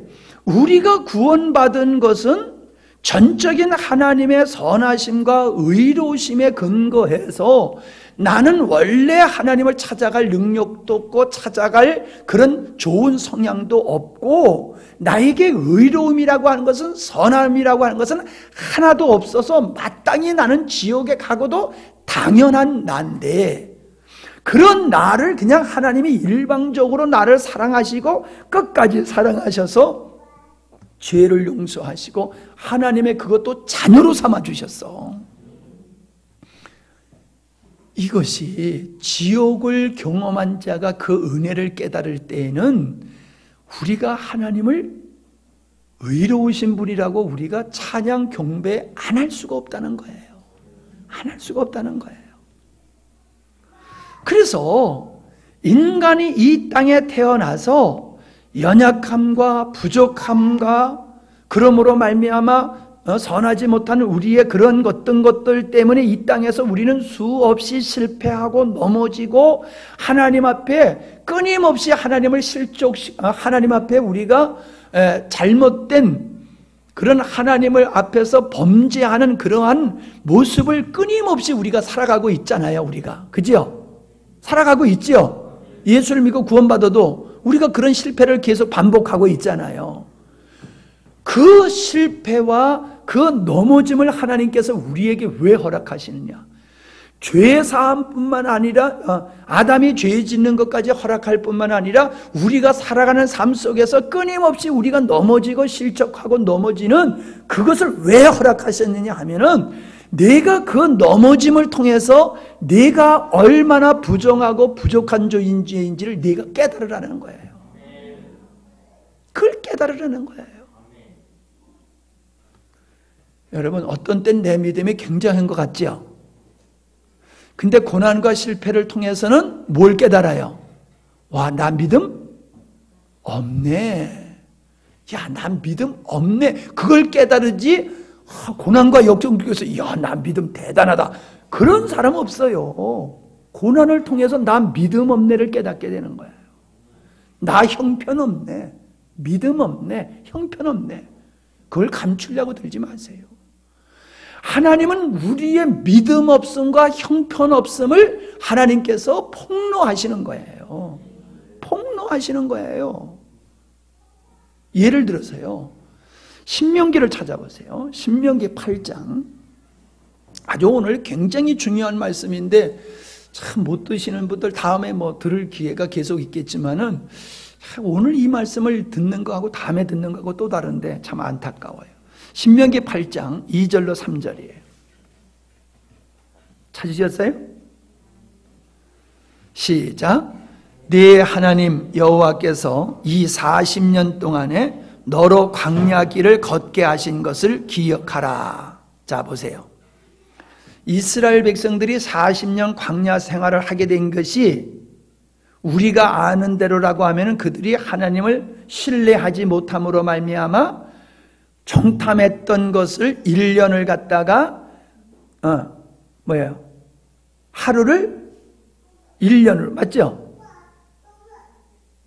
우리가 구원받은 것은 전적인 하나님의 선하심과 의로우심에 근거해서 나는 원래 하나님을 찾아갈 능력도 없고 찾아갈 그런 좋은 성향도 없고 나에게 의로움이라고 하는 것은 선함이라고 하는 것은 하나도 없어서 마땅히 나는 지옥에 가고도 당연한 난데 그런 나를 그냥 하나님이 일방적으로 나를 사랑하시고 끝까지 사랑하셔서 죄를 용서하시고 하나님의 그것도 자녀로 삼아주셨어. 이것이 지옥을 경험한 자가 그 은혜를 깨달을 때에는 우리가 하나님을 의로우신 분이라고 우리가 찬양 경배 안 할 수가 없다는 거예요. 안 할 수가 없다는 거예요. 그래서 인간이 이 땅에 태어나서 연약함과 부족함과 그러므로 말미암아 선하지 못한 우리의 그런 어떤 것들 때문에 이 땅에서 우리는 수없이 실패하고 넘어지고 하나님 앞에 끊임없이 하나님을 하나님 앞에 우리가 잘못된 그런 하나님을 앞에서 범죄하는 그러한 모습을 끊임없이 우리가 살아가고 있잖아요. 우리가 그죠? 살아가고 있죠. 예수를 믿고 구원받아도 우리가 그런 실패를 계속 반복하고 있잖아요. 그 실패와 그 넘어짐을 하나님께서 우리에게 왜 허락하시느냐? 죄 사함뿐만 아니라 아담이 죄 짓는 것까지 허락할 뿐만 아니라 우리가 살아가는 삶 속에서 끊임없이 우리가 넘어지고 실족하고 넘어지는 그것을 왜 허락하셨느냐 하면은 내가 그 넘어짐을 통해서 내가 얼마나 부정하고 부족한 존재인지를 네가 깨달으라는 거예요. 그걸 깨달으라는 거예요. 여러분, 어떤 땐 내 믿음이 굉장한 것 같죠? 근데 고난과 실패를 통해서는 뭘 깨달아요? 와, 나 믿음 없네. 야, 난 믿음 없네. 그걸 깨달으지, 고난과 역경 속에서, 야, 나 믿음 대단하다. 그런 사람 없어요. 고난을 통해서 나 믿음 없네를 깨닫게 되는 거예요. 나 형편없네. 믿음 없네. 형편없네. 그걸 감추려고 들지 마세요. 하나님은 우리의 믿음 없음과 형편 없음을 하나님께서 폭로하시는 거예요. 폭로하시는 거예요. 예를 들어서요, 신명기를 찾아보세요. 신명기 8장. 아주 오늘 굉장히 중요한 말씀인데 참 못 드시는 분들 다음에 뭐 들을 기회가 계속 있겠지만은 오늘 이 말씀을 듣는 거하고 다음에 듣는 거하고 또 다른데 참 안타까워요. 신명기 8장 2절로 3절이에요. 찾으셨어요? 시작. 네 하나님 여호와께서 이 40년 동안에 너로 광야 길을 걷게 하신 것을 기억하라. 자, 보세요. 이스라엘 백성들이 40년 광야 생활을 하게 된 것이 우리가 아는 대로라고 하면 그들이 하나님을 신뢰하지 못함으로 말미암아 정탐했던 것을 1년을 갖다가 하루를 1년으로, 맞죠?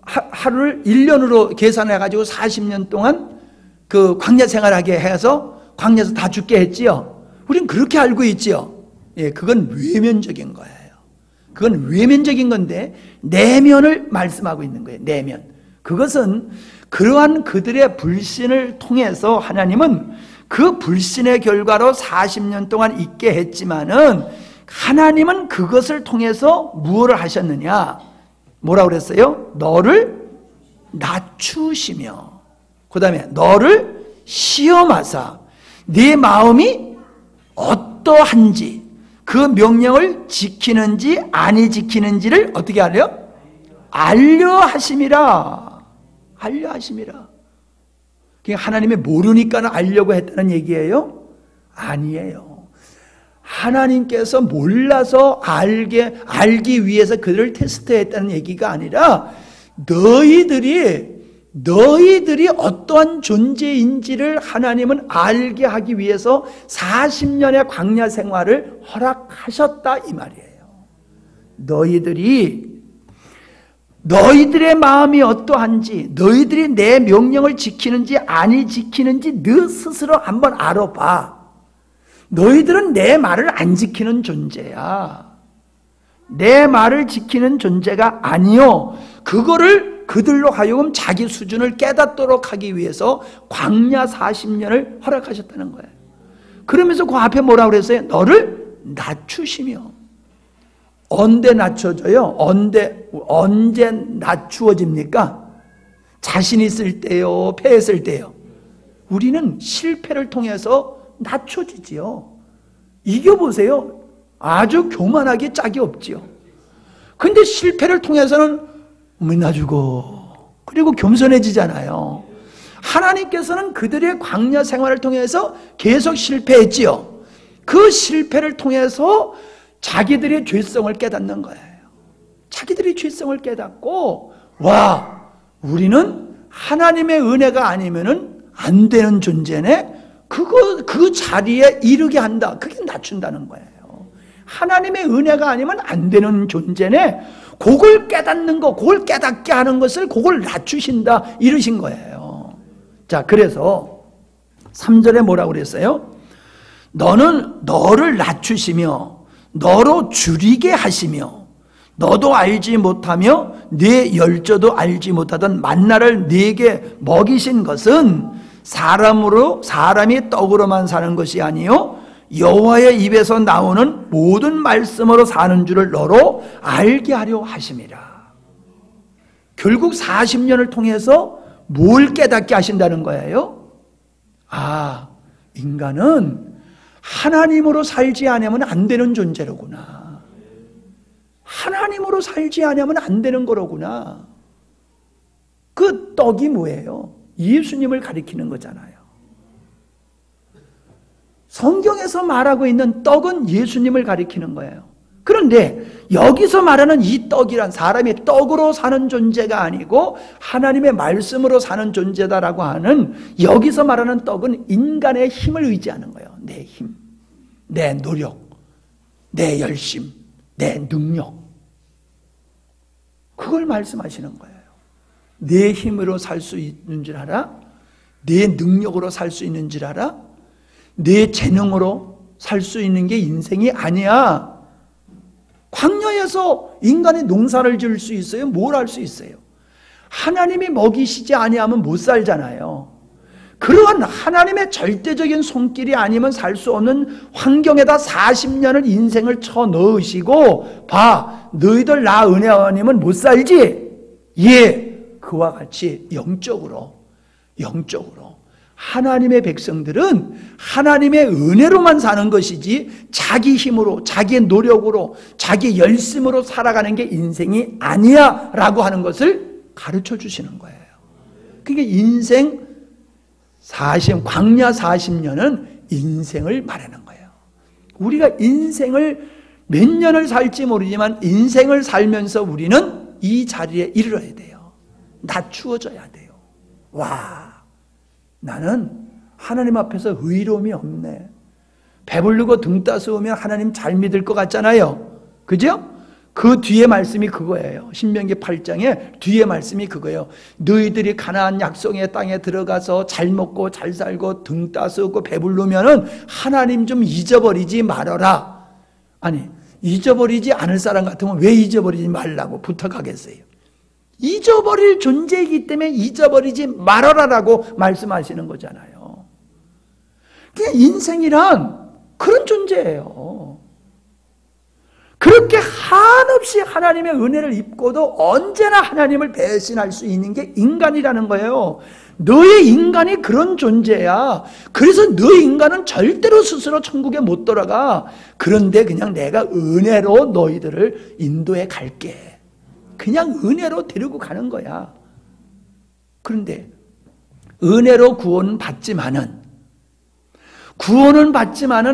하루를 1년으로 계산해 가지고 40년 동안 그 광야 생활하게 해서 광야에서 다 죽게 했지요. 우린 그렇게 알고 있지요. 예, 그건 외면적인 거예요. 그건 외면적인 건데 내면을 말씀하고 있는 거예요. 내면. 그것은 그러한 그들의 불신을 통해서 하나님은 그 불신의 결과로 40년 동안 있게 했지만은 하나님은 그것을 통해서 무엇을 하셨느냐? 뭐라고 그랬어요? 너를 낮추시며 그 다음에 너를 시험하사 네 마음이 어떠한지 그 명령을 지키는지 아니 지키는지를 어떻게 하려? 알려하심이라. 알려하심이라. 그러니까 하나님이 모르니까 알려고 했다는 얘기예요? 아니에요. 하나님께서 몰라서 알기 위해서 그들을 테스트했다는 얘기가 아니라 너희들이 어떠한 존재인지를 하나님은 알게 하기 위해서 40년의 광야 생활을 허락하셨다 이 말이에요. 너희들의 마음이 어떠한지, 너희들이 내 명령을 지키는지 아니 지키는지 너 스스로 한번 알아봐. 너희들은 내 말을 안 지키는 존재야. 내 말을 지키는 존재가 아니요. 그거를 그들로 하여금 자기 수준을 깨닫도록 하기 위해서 광야 40년을 허락하셨다는 거예요. 그러면서 그 앞에 뭐라고 그랬어요? 너를 낮추시며. 언제 낮춰져요? 언제 낮추어집니까? 자신 있을 때요? 패했을 때요? 우리는 실패를 통해서 낮춰지지요. 이겨보세요. 아주 교만하게 짝이 없지요. 근데 실패를 통해서는 낮추고 그리고 겸손해지잖아요. 하나님께서는 그들의 광야 생활을 통해서 계속 실패했지요. 그 실패를 통해서 자기들의 죄성을 깨닫는 거예요. 자기들이 죄성을 깨닫고 와, 우리는 하나님의 은혜가 아니면은 안 되는 존재네. 그 자리에 이르게 한다. 그게 낮춘다는 거예요. 하나님의 은혜가 아니면 안 되는 존재네. 그걸 깨닫는 거, 그걸 깨닫게 하는 것을 그걸 낮추신다. 이러신 거예요. 자, 그래서 3절에 뭐라고 그랬어요? 너는 너를 낮추시며 너로 줄이게 하시며 너도 알지 못하며 네 열조도 알지 못하던 만나를 네게 먹이신 것은 사람이 떡으로만 사는 것이 아니요 여호와의 입에서 나오는 모든 말씀으로 사는 줄을 너로 알게 하려 하심이라. 결국 40년을 통해서 뭘 깨닫게 하신다는 거예요? 아, 인간은 하나님으로 살지 않으면 안 되는 존재로구나. 하나님으로 살지 않으면 안 되는 거로구나. 그 떡이 뭐예요? 예수님을 가리키는 거잖아요. 성경에서 말하고 있는 떡은 예수님을 가리키는 거예요. 그런데 여기서 말하는 이 떡이란 사람이 떡으로 사는 존재가 아니고 하나님의 말씀으로 사는 존재다라고 하는 여기서 말하는 떡은 인간의 힘을 의지하는 거예요. 내 힘, 내 노력, 내 열심, 내 능력. 그걸 말씀하시는 거예요. 내 힘으로 살 수 있는 줄 알아? 내 능력으로 살 수 있는 줄 알아? 내 재능으로 살 수 있는 게 인생이 아니야. 광야에서 인간이 농사를 지을 수 있어요? 뭘 할 수 있어요? 하나님이 먹이시지 아니하면 못 살잖아요. 그러한 하나님의 절대적인 손길이 아니면 살 수 없는 환경에다 40년을 인생을 쳐 넣으시고 봐, 너희들 나 은혜 아니면 못 살지? 예, 그와 같이 영적으로 하나님의 백성들은 하나님의 은혜로만 사는 것이지 자기 힘으로, 자기의 노력으로, 자기 열심으로 살아가는 게 인생이 아니야 라고 하는 것을 가르쳐 주시는 거예요. 그러니까 인생 광야 40년은 인생을 말하는 거예요. 우리가 인생을 몇 년을 살지 모르지만 인생을 살면서 우리는 이 자리에 이르러야 돼요. 낮추어져야 돼요. 와, 나는 하나님 앞에서 의로움이 없네. 배부르고 등 따스우면 하나님 잘 믿을 것 같잖아요. 그죠? 그 뒤에 말씀이 그거예요. 신명기 8장에 뒤에 말씀이 그거예요. 너희들이 가나안 약속의 땅에 들어가서 잘 먹고 잘 살고 등 따스우고 배부르면은 하나님 좀 잊어버리지 말아라. 아니, 잊어버리지 않을 사람 같으면 왜 잊어버리지 말라고 부탁하겠어요? 잊어버릴 존재이기 때문에 잊어버리지 말아라라고 말씀하시는 거잖아요. 그냥 인생이란 그런 존재예요. 그렇게 한없이 하나님의 은혜를 입고도 언제나 하나님을 배신할 수 있는 게 인간이라는 거예요. 너의 인간이 그런 존재야. 그래서 너의 인간은 절대로 스스로 천국에 못 돌아가. 그런데 그냥 내가 은혜로 너희들을 인도해 갈게. 그냥 은혜로 데리고 가는 거야. 그런데 은혜로 구원은 받지만은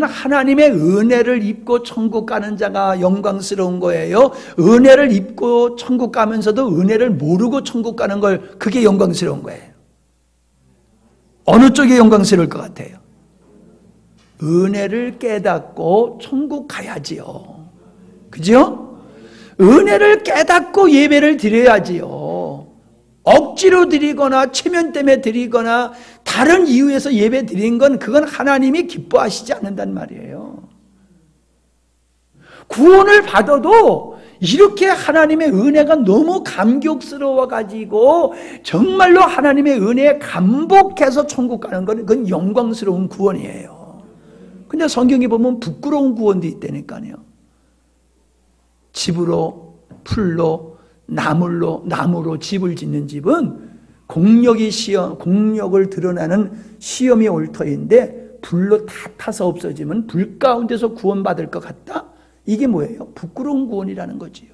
하나님의 은혜를 입고 천국 가는 자가 영광스러운 거예요. 은혜를 입고 천국 가면서도 은혜를 모르고 천국 가는 걸 그게 영광스러운 거예요. 어느 쪽이 영광스러울 것 같아요? 은혜를 깨닫고 천국 가야지요. 그죠? 은혜를 깨닫고 예배를 드려야지요. 억지로 드리거나 체면 때문에 드리거나 다른 이유에서 예배 드린 건 그건 하나님이 기뻐하시지 않는단 말이에요. 구원을 받아도 이렇게 하나님의 은혜가 너무 감격스러워가지고 정말로 하나님의 은혜에 감복해서 천국 가는 건 그건 영광스러운 구원이에요. 근데 성경에 보면 부끄러운 구원도 있다니까요. 집으로, 풀로, 나무로 집을 짓는 집은 공력을 드러나는 시험이 올 터인데 불로 다 타서 없어지면 불 가운데서 구원받을 것 같다? 이게 뭐예요? 부끄러운 구원이라는 거지요.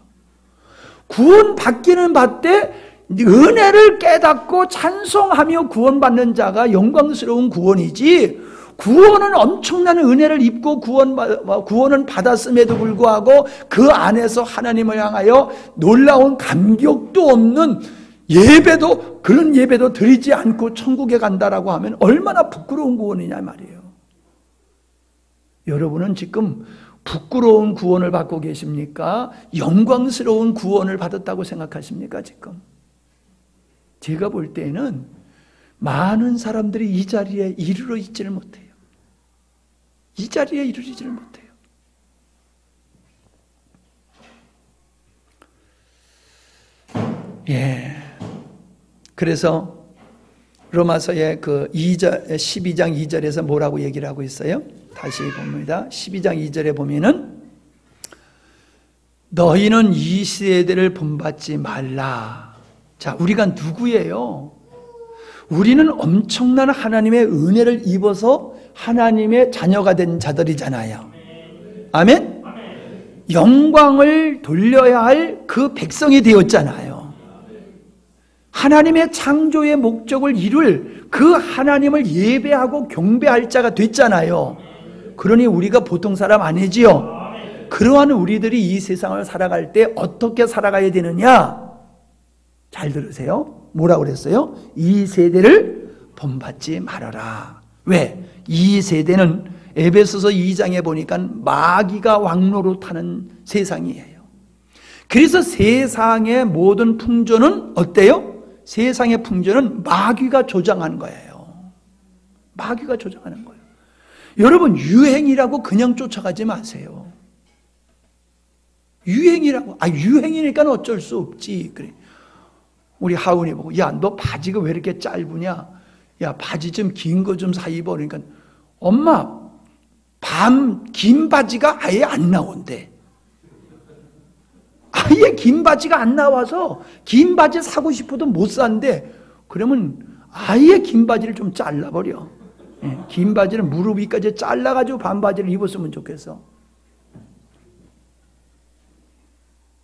구원 받기는 받되 은혜를 깨닫고 찬송하며 구원받는 자가 영광스러운 구원이지, 구원은 엄청난 은혜를 입고 구원은 받았음에도 불구하고 그 안에서 하나님을 향하여 놀라운 감격도 없는 예배도, 그런 예배도 드리지 않고 천국에 간다라고 하면 얼마나 부끄러운 구원이냐 말이에요. 여러분은 지금 부끄러운 구원을 받고 계십니까? 영광스러운 구원을 받았다고 생각하십니까? 지금 제가 볼 때는 많은 사람들이 이 자리에 이르러 있지를 못해요. 이 자리에 이르지를 못해요. 예. 그래서 로마서의 그 12장 2절에서 뭐라고 얘기를 하고 있어요? 다시 봅니다. 12장 2절에 보면은 너희는 이 세대를 본받지 말라. 자, 우리가 누구예요? 우리는 엄청난 하나님의 은혜를 입어서 하나님의 자녀가 된 자들이잖아요. 아멘? 영광을 돌려야 할 그 백성이 되었잖아요. 하나님의 창조의 목적을 이룰 그 하나님을 예배하고 경배할 자가 됐잖아요. 그러니 우리가 보통 사람 아니지요. 그러한 우리들이 이 세상을 살아갈 때 어떻게 살아가야 되느냐? 잘 들으세요. 뭐라고 그랬어요? 이 세대를 본받지 말아라. 왜? 이 세대는 에베소서 2장에 보니까 마귀가 왕노릇하는 세상이에요. 그래서 세상의 모든 풍조는 어때요? 세상의 풍조는 마귀가 조장한 거예요. 마귀가 조장하는 거예요. 여러분, 유행이라고 그냥 쫓아가지 마세요. 유행이라고, 유행이니까 어쩔 수 없지. 그래. 우리 하은이 보고, 야, 너 바지가 왜 이렇게 짧으냐? 야, 바지 좀 긴 거 좀 사 입어. 그러니까, 엄마, 긴 바지가 아예 안 나온대. 아예 긴 바지가 안 나와서 긴 바지 사고 싶어도 못 산대. 그러면 아예 긴 바지를 좀 잘라버려. 예, 긴 바지는 무릎 위까지 잘라가지고 반바지를 입었으면 좋겠어.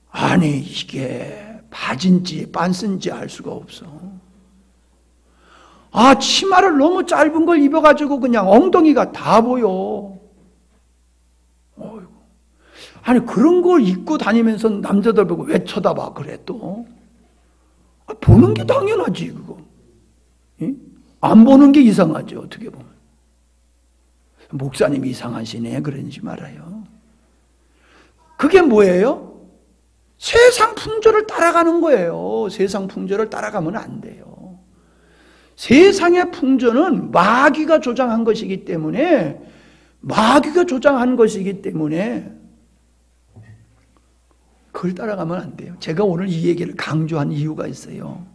아니, 이게 바지인지 빤스인지 알 수가 없어. 치마를 너무 짧은 걸 입어가지고 그냥 엉덩이가 다 보여. 어이구. 아니, 그런 걸 입고 다니면서 남자들 보고 왜 쳐다봐 그래 또? 보는 게 당연하지 그거. 예? 안 보는 게 이상하지 어떻게 보면. 목사님이 이상하시네 그러지 말아요. 그게 뭐예요? 세상 풍조를 따라가는 거예요. 세상 풍조를 따라가면 안 돼요. 세상의 풍조는 마귀가 조장한 것이기 때문에 그걸 따라가면 안 돼요. 제가 오늘 이 얘기를 강조한 이유가 있어요.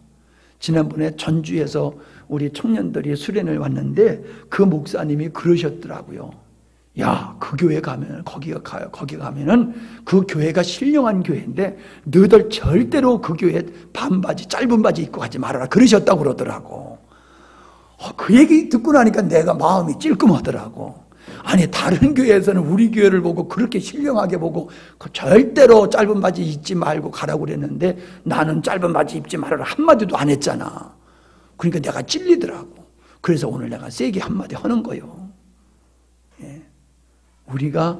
지난번에 전주에서 우리 청년들이 수련을 왔는데 그 목사님이 그러셨더라고요. 야, 그 교회 가면 거기 가면은 그 교회가 신령한 교회인데 너희들 절대로 그 교회 반바지 짧은 바지 입고 가지 말아라 그러셨다고 그러더라고. 그 얘기 듣고 나니까 내가 마음이 찔끔하더라고. 아니, 다른 교회에서는 우리 교회를 보고 그렇게 신령하게 보고 절대로 짧은 바지 입지 말고 가라고 그랬는데 나는 짧은 바지 입지 말아라 한마디도 안 했잖아. 그러니까 내가 찔리더라고. 그래서 오늘 내가 세게 한마디 하는 거예요. 예. 우리가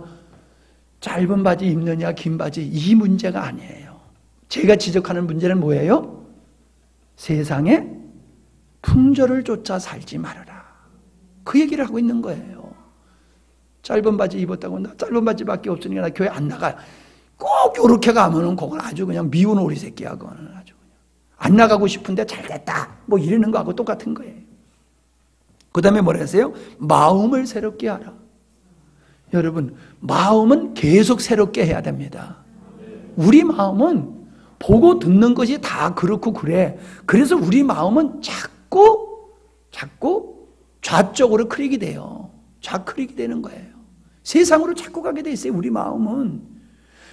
짧은 바지 입느냐 긴 바지 이 문제가 아니에요. 제가 지적하는 문제는 뭐예요? 세상의 풍조를 쫓아 살지 말아라. 그 얘기를 하고 있는 거예요. 짧은 바지 입었다고 나 짧은 바지밖에 없으니까 나 교회 안 나가. 꼭 이렇게 가면은 그건 아주 그냥 미운 오리 새끼야. 그거는 아주 그냥 안 나가고 싶은데 잘 됐다. 뭐 이러는 거하고 똑같은 거예요. 그 다음에 뭐라 했어요? 마음을 새롭게 하라. 여러분, 마음은 계속 새롭게 해야 됩니다. 우리 마음은 보고 듣는 것이 다 그렇고 그래. 그래서 우리 마음은 자꾸 좌쪽으로 크릭이 돼요. 좌크릭이 되는 거예요. 세상으로 자꾸 가게 돼 있어요. 우리 마음은.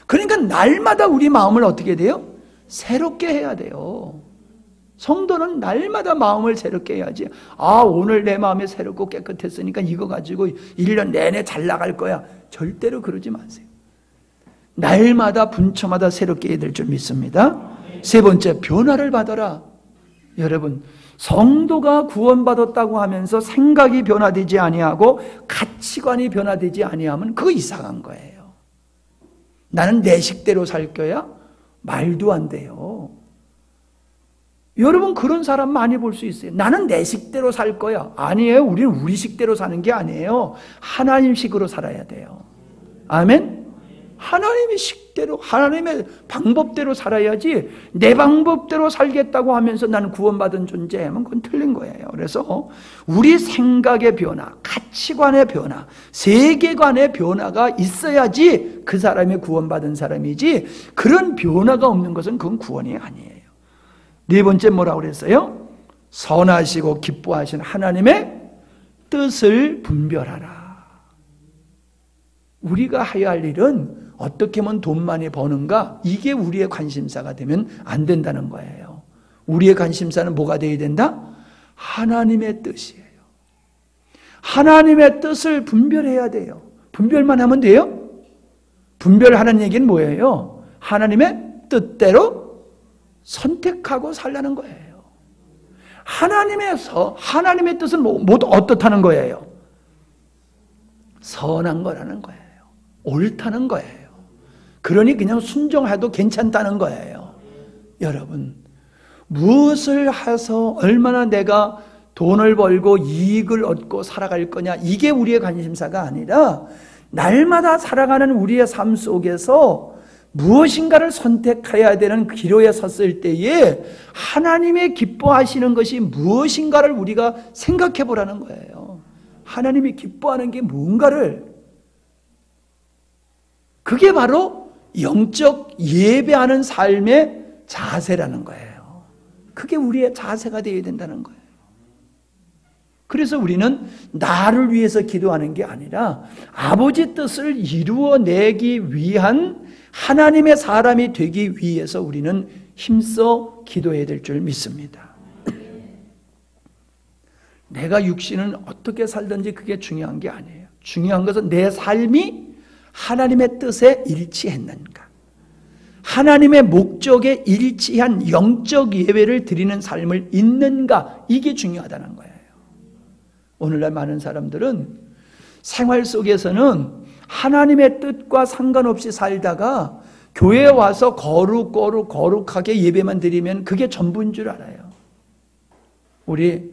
그러니까 날마다 우리 마음을 어떻게 돼요? 새롭게 해야 돼요. 성도는 날마다 마음을 새롭게 해야지. 오늘 내 마음이 새롭고 깨끗했으니까 이거 가지고 1년 내내 잘 나갈 거야. 절대로 그러지 마세요. 날마다 분초마다 새롭게 해야 될 줄 믿습니다. 세 번째, 변화를 받아라. 여러분, 성도가 구원받았다고 하면서 생각이 변화되지 아니하고 가치관이 변화되지 아니하면 그거 이상한 거예요. 나는 내 식대로 살 거야? 말도 안 돼요. 여러분, 그런 사람 많이 볼 수 있어요. 나는 내 식대로 살 거야. 아니에요. 우리는 우리 식대로 사는 게 아니에요. 하나님 식으로 살아야 돼요. 아멘? 하나님의 식대로, 하나님의 방법대로 살아야지 내 방법대로 살겠다고 하면서 나는 구원받은 존재하면 그건 틀린 거예요. 그래서 우리 생각의 변화, 가치관의 변화, 세계관의 변화가 있어야지 그 사람이 구원받은 사람이지, 그런 변화가 없는 것은 그건 구원이 아니에요. 네 번째 뭐라고 그랬어요? 선하시고 기뻐하신 하나님의 뜻을 분별하라. 우리가 해야 할 일은 어떻게 하면 돈 많이 버는가? 이게 우리의 관심사가 되면 안 된다는 거예요. 우리의 관심사는 뭐가 되어야 된다? 하나님의 뜻이에요. 하나님의 뜻을 분별해야 돼요. 분별만 하면 돼요? 분별하는 얘기는 뭐예요? 하나님의 뜻대로 선택하고 살라는 거예요. 하나님의 뜻은 모두 어떻다는 거예요? 선한 거라는 거예요. 옳다는 거예요. 그러니 그냥 순종해도 괜찮다는 거예요. 여러분, 무엇을 해서 얼마나 내가 돈을 벌고 이익을 얻고 살아갈 거냐, 이게 우리의 관심사가 아니라 날마다 살아가는 우리의 삶 속에서 무엇인가를 선택해야 되는 기로에 섰을 때에 하나님의 기뻐하시는 것이 무엇인가를 우리가 생각해 보라는 거예요. 하나님이 기뻐하는 게 뭔가를, 그게 바로 영적 예배하는 삶의 자세라는 거예요. 그게 우리의 자세가 되어야 된다는 거예요. 그래서 우리는 나를 위해서 기도하는 게 아니라 아버지 뜻을 이루어내기 위한 하나님의 사람이 되기 위해서 우리는 힘써 기도해야 될 줄 믿습니다. 내가 육신은 어떻게 살든지 그게 중요한 게 아니에요. 중요한 것은 내 삶이 하나님의 뜻에 일치했는가, 하나님의 목적에 일치한 영적 예배를 드리는 삶을 잇는가, 이게 중요하다는 거예요. 오늘날 많은 사람들은 생활 속에서는 하나님의 뜻과 상관없이 살다가 교회에 와서 거룩하게 예배만 드리면 그게 전부인 줄 알아요. 우리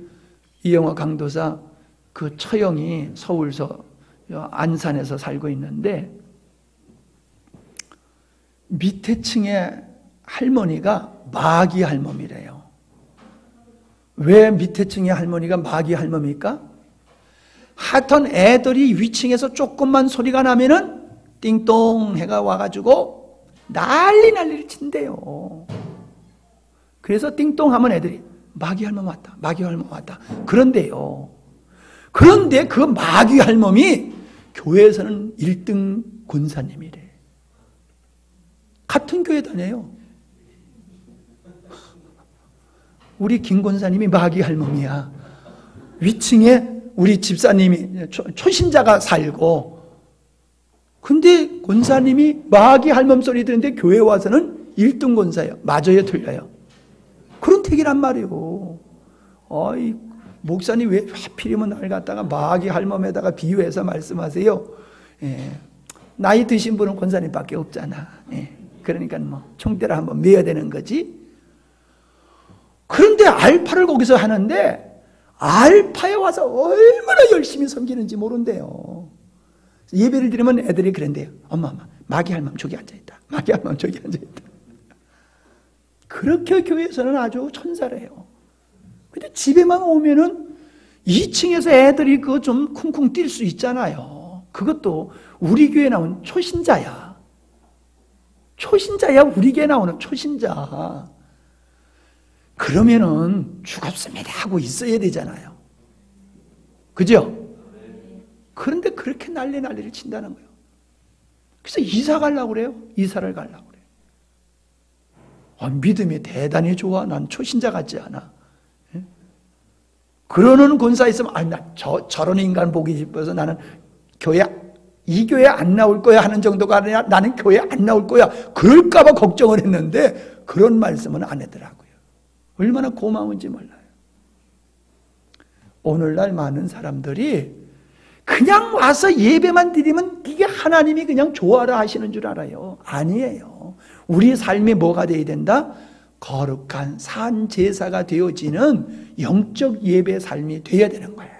이영화 강도사 그 처형이 서울서 안산에서 살고 있는데, 밑에 층의 할머니가 마귀 할멈이래요. 왜 밑에 층의 할머니가 마귀 할멈입니까? 하여튼 애들이 위층에서 조금만 소리가 나면은 띵동 해가 와가지고 난리를 친대요. 그래서 띵동 하면 애들이 마귀 할멈 왔다, 마귀 할멈 왔다 그런데요. 그런데 그 마귀 할멈이 교회에서는 1등 권사님이래. 같은 교회 다녀요. 우리 김 권사님이 마귀 할멈이야. 위층에 우리 집사님이 초신자가 살고, 근데 권사님이 마귀 할멈 소리 듣는데 교회 와서는 1등 권사예요. 맞아요, 틀려요? 그런 택이란 말이에요. 어이, 목사님 왜 하필이면 날 갖다가 마귀 할멈에다가 비유해서 말씀하세요? 예. 나이 드신 분은 권사님밖에 없잖아. 예. 그러니까 뭐 총대를 한번 매야 되는 거지. 그런데 알파를 거기서 하는데 알파에 와서 얼마나 열심히 섬기는지 모른대요. 예배를 드리면 애들이 그런대요. 엄마, 마귀 할멈 저기 앉아있다. 마귀 할멈 저기 앉아있다. 그렇게 교회에서는 아주 천사래요. 근데 집에만 오면은 2층에서 애들이 그거 좀 쿵쿵 뛸 수 있잖아요. 그것도 우리 교회 나온 초신자야. 초신자야, 우리 교회 나오는 초신자. 그러면은 죽었습니다 하고 있어야 되잖아요. 그죠? 그런데 그렇게 난리를 친다는 거예요. 그래서 이사 가려고 그래요. 이사를 가려고 그래요. 믿음이 대단히 좋아. 난 초신자 같지 않아. 그러는 권사 있으면 저런 인간 보기 싶어서 나는 이 교회 안 나올 거야 하는 정도가 아니라 나는 교회 안 나올 거야 그럴까 봐 걱정을 했는데 그런 말씀은 안 하더라고요. 얼마나 고마운지 몰라요. 오늘날 많은 사람들이 그냥 와서 예배만 드리면 이게 하나님이 그냥 좋아라 하시는 줄 알아요. 아니에요. 우리 삶이 뭐가 되어야 된다? 거룩한 산 제사가 되어지는 영적 예배 삶이 되어야 되는 거예요.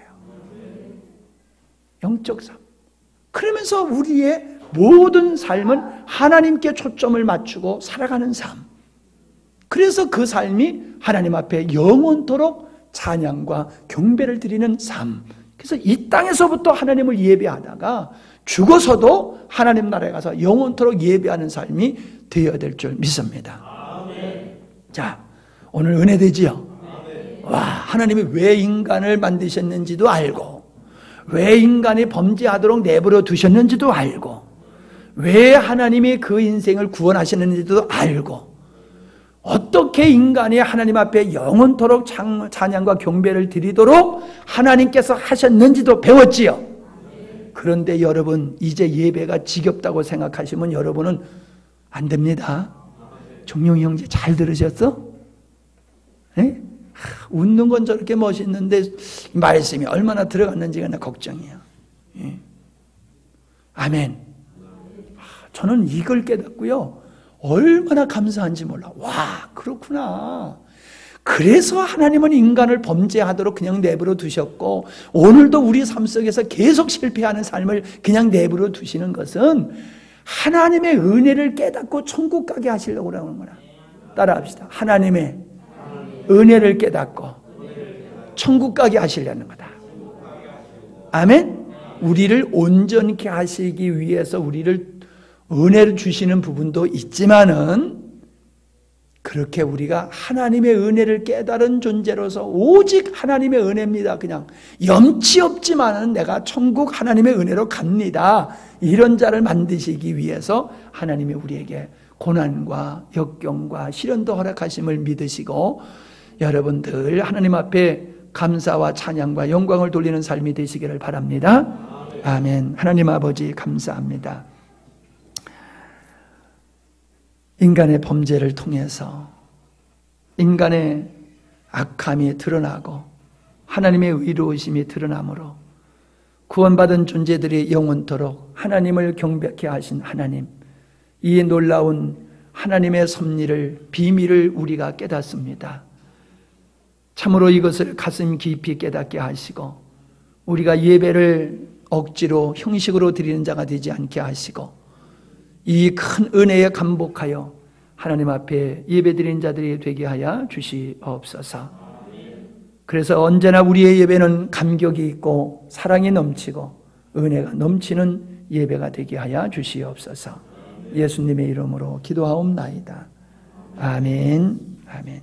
영적 삶. 그러면서 우리의 모든 삶은 하나님께 초점을 맞추고 살아가는 삶. 그래서 그 삶이 하나님 앞에 영원토록 찬양과 경배를 드리는 삶. 그래서 이 땅에서부터 하나님을 예배하다가 죽어서도 하나님 나라에 가서 영원토록 예배하는 삶이 되어야 될 줄 믿습니다. 아멘. 자, 오늘 은혜되지요? 아멘. 와, 하나님이 왜 인간을 만드셨는지도 알고, 왜 인간이 범죄하도록 내버려 두셨는지도 알고, 왜 하나님이 그 인생을 구원하시는지도 알고, 어떻게 인간이 하나님 앞에 영원토록 찬양과 경배를 드리도록 하나님께서 하셨는지도 배웠지요. 그런데 여러분, 이제 예배가 지겹다고 생각하시면 여러분은 안 됩니다. 종용이 형제 잘 들으셨어? 네? 웃는 건 저렇게 멋있는데 말씀이 얼마나 들어갔는지가 나 걱정이야. 네. 아멘. 저는 이걸 깨닫고요, 얼마나 감사한지 몰라. 와, 그렇구나. 그래서 하나님은 인간을 범죄하도록 그냥 내버려 두셨고, 오늘도 우리 삶 속에서 계속 실패하는 삶을 그냥 내버려 두시는 것은 하나님의 은혜를 깨닫고 천국 가게 하시려고 그러는 거라. 따라합시다. 하나님의 은혜를 깨닫고 천국 가게 하시려는 거다. 아멘. 우리를 온전케 하시기 위해서 우리를 은혜를 주시는 부분도 있지만은, 그렇게 우리가 하나님의 은혜를 깨달은 존재로서 오직 하나님의 은혜입니다. 그냥 염치 없지만은 내가 천국 하나님의 은혜로 갑니다. 이런 자를 만드시기 위해서 하나님이 우리에게 고난과 역경과 시련도 허락하심을 믿으시고, 여러분들 하나님 앞에 감사와 찬양과 영광을 돌리는 삶이 되시기를 바랍니다. 아멘. 하나님 아버지 감사합니다. 인간의 범죄를 통해서 인간의 악함이 드러나고 하나님의 의로우심이 드러나므로 구원받은 존재들이 영원토록 하나님을 경배케 하신 하나님, 이 놀라운 하나님의 섭리를, 비밀을 우리가 깨닫습니다. 참으로 이것을 가슴 깊이 깨닫게 하시고, 우리가 예배를 억지로 형식으로 드리는 자가 되지 않게 하시고, 이 큰 은혜에 감복하여 하나님 앞에 예배드리는 자들이 되게 하여 주시옵소서. 그래서 언제나 우리의 예배는 감격이 있고 사랑이 넘치고 은혜가 넘치는 예배가 되게 하여 주시옵소서. 예수님의 이름으로 기도하옵나이다. 아멘. 아멘.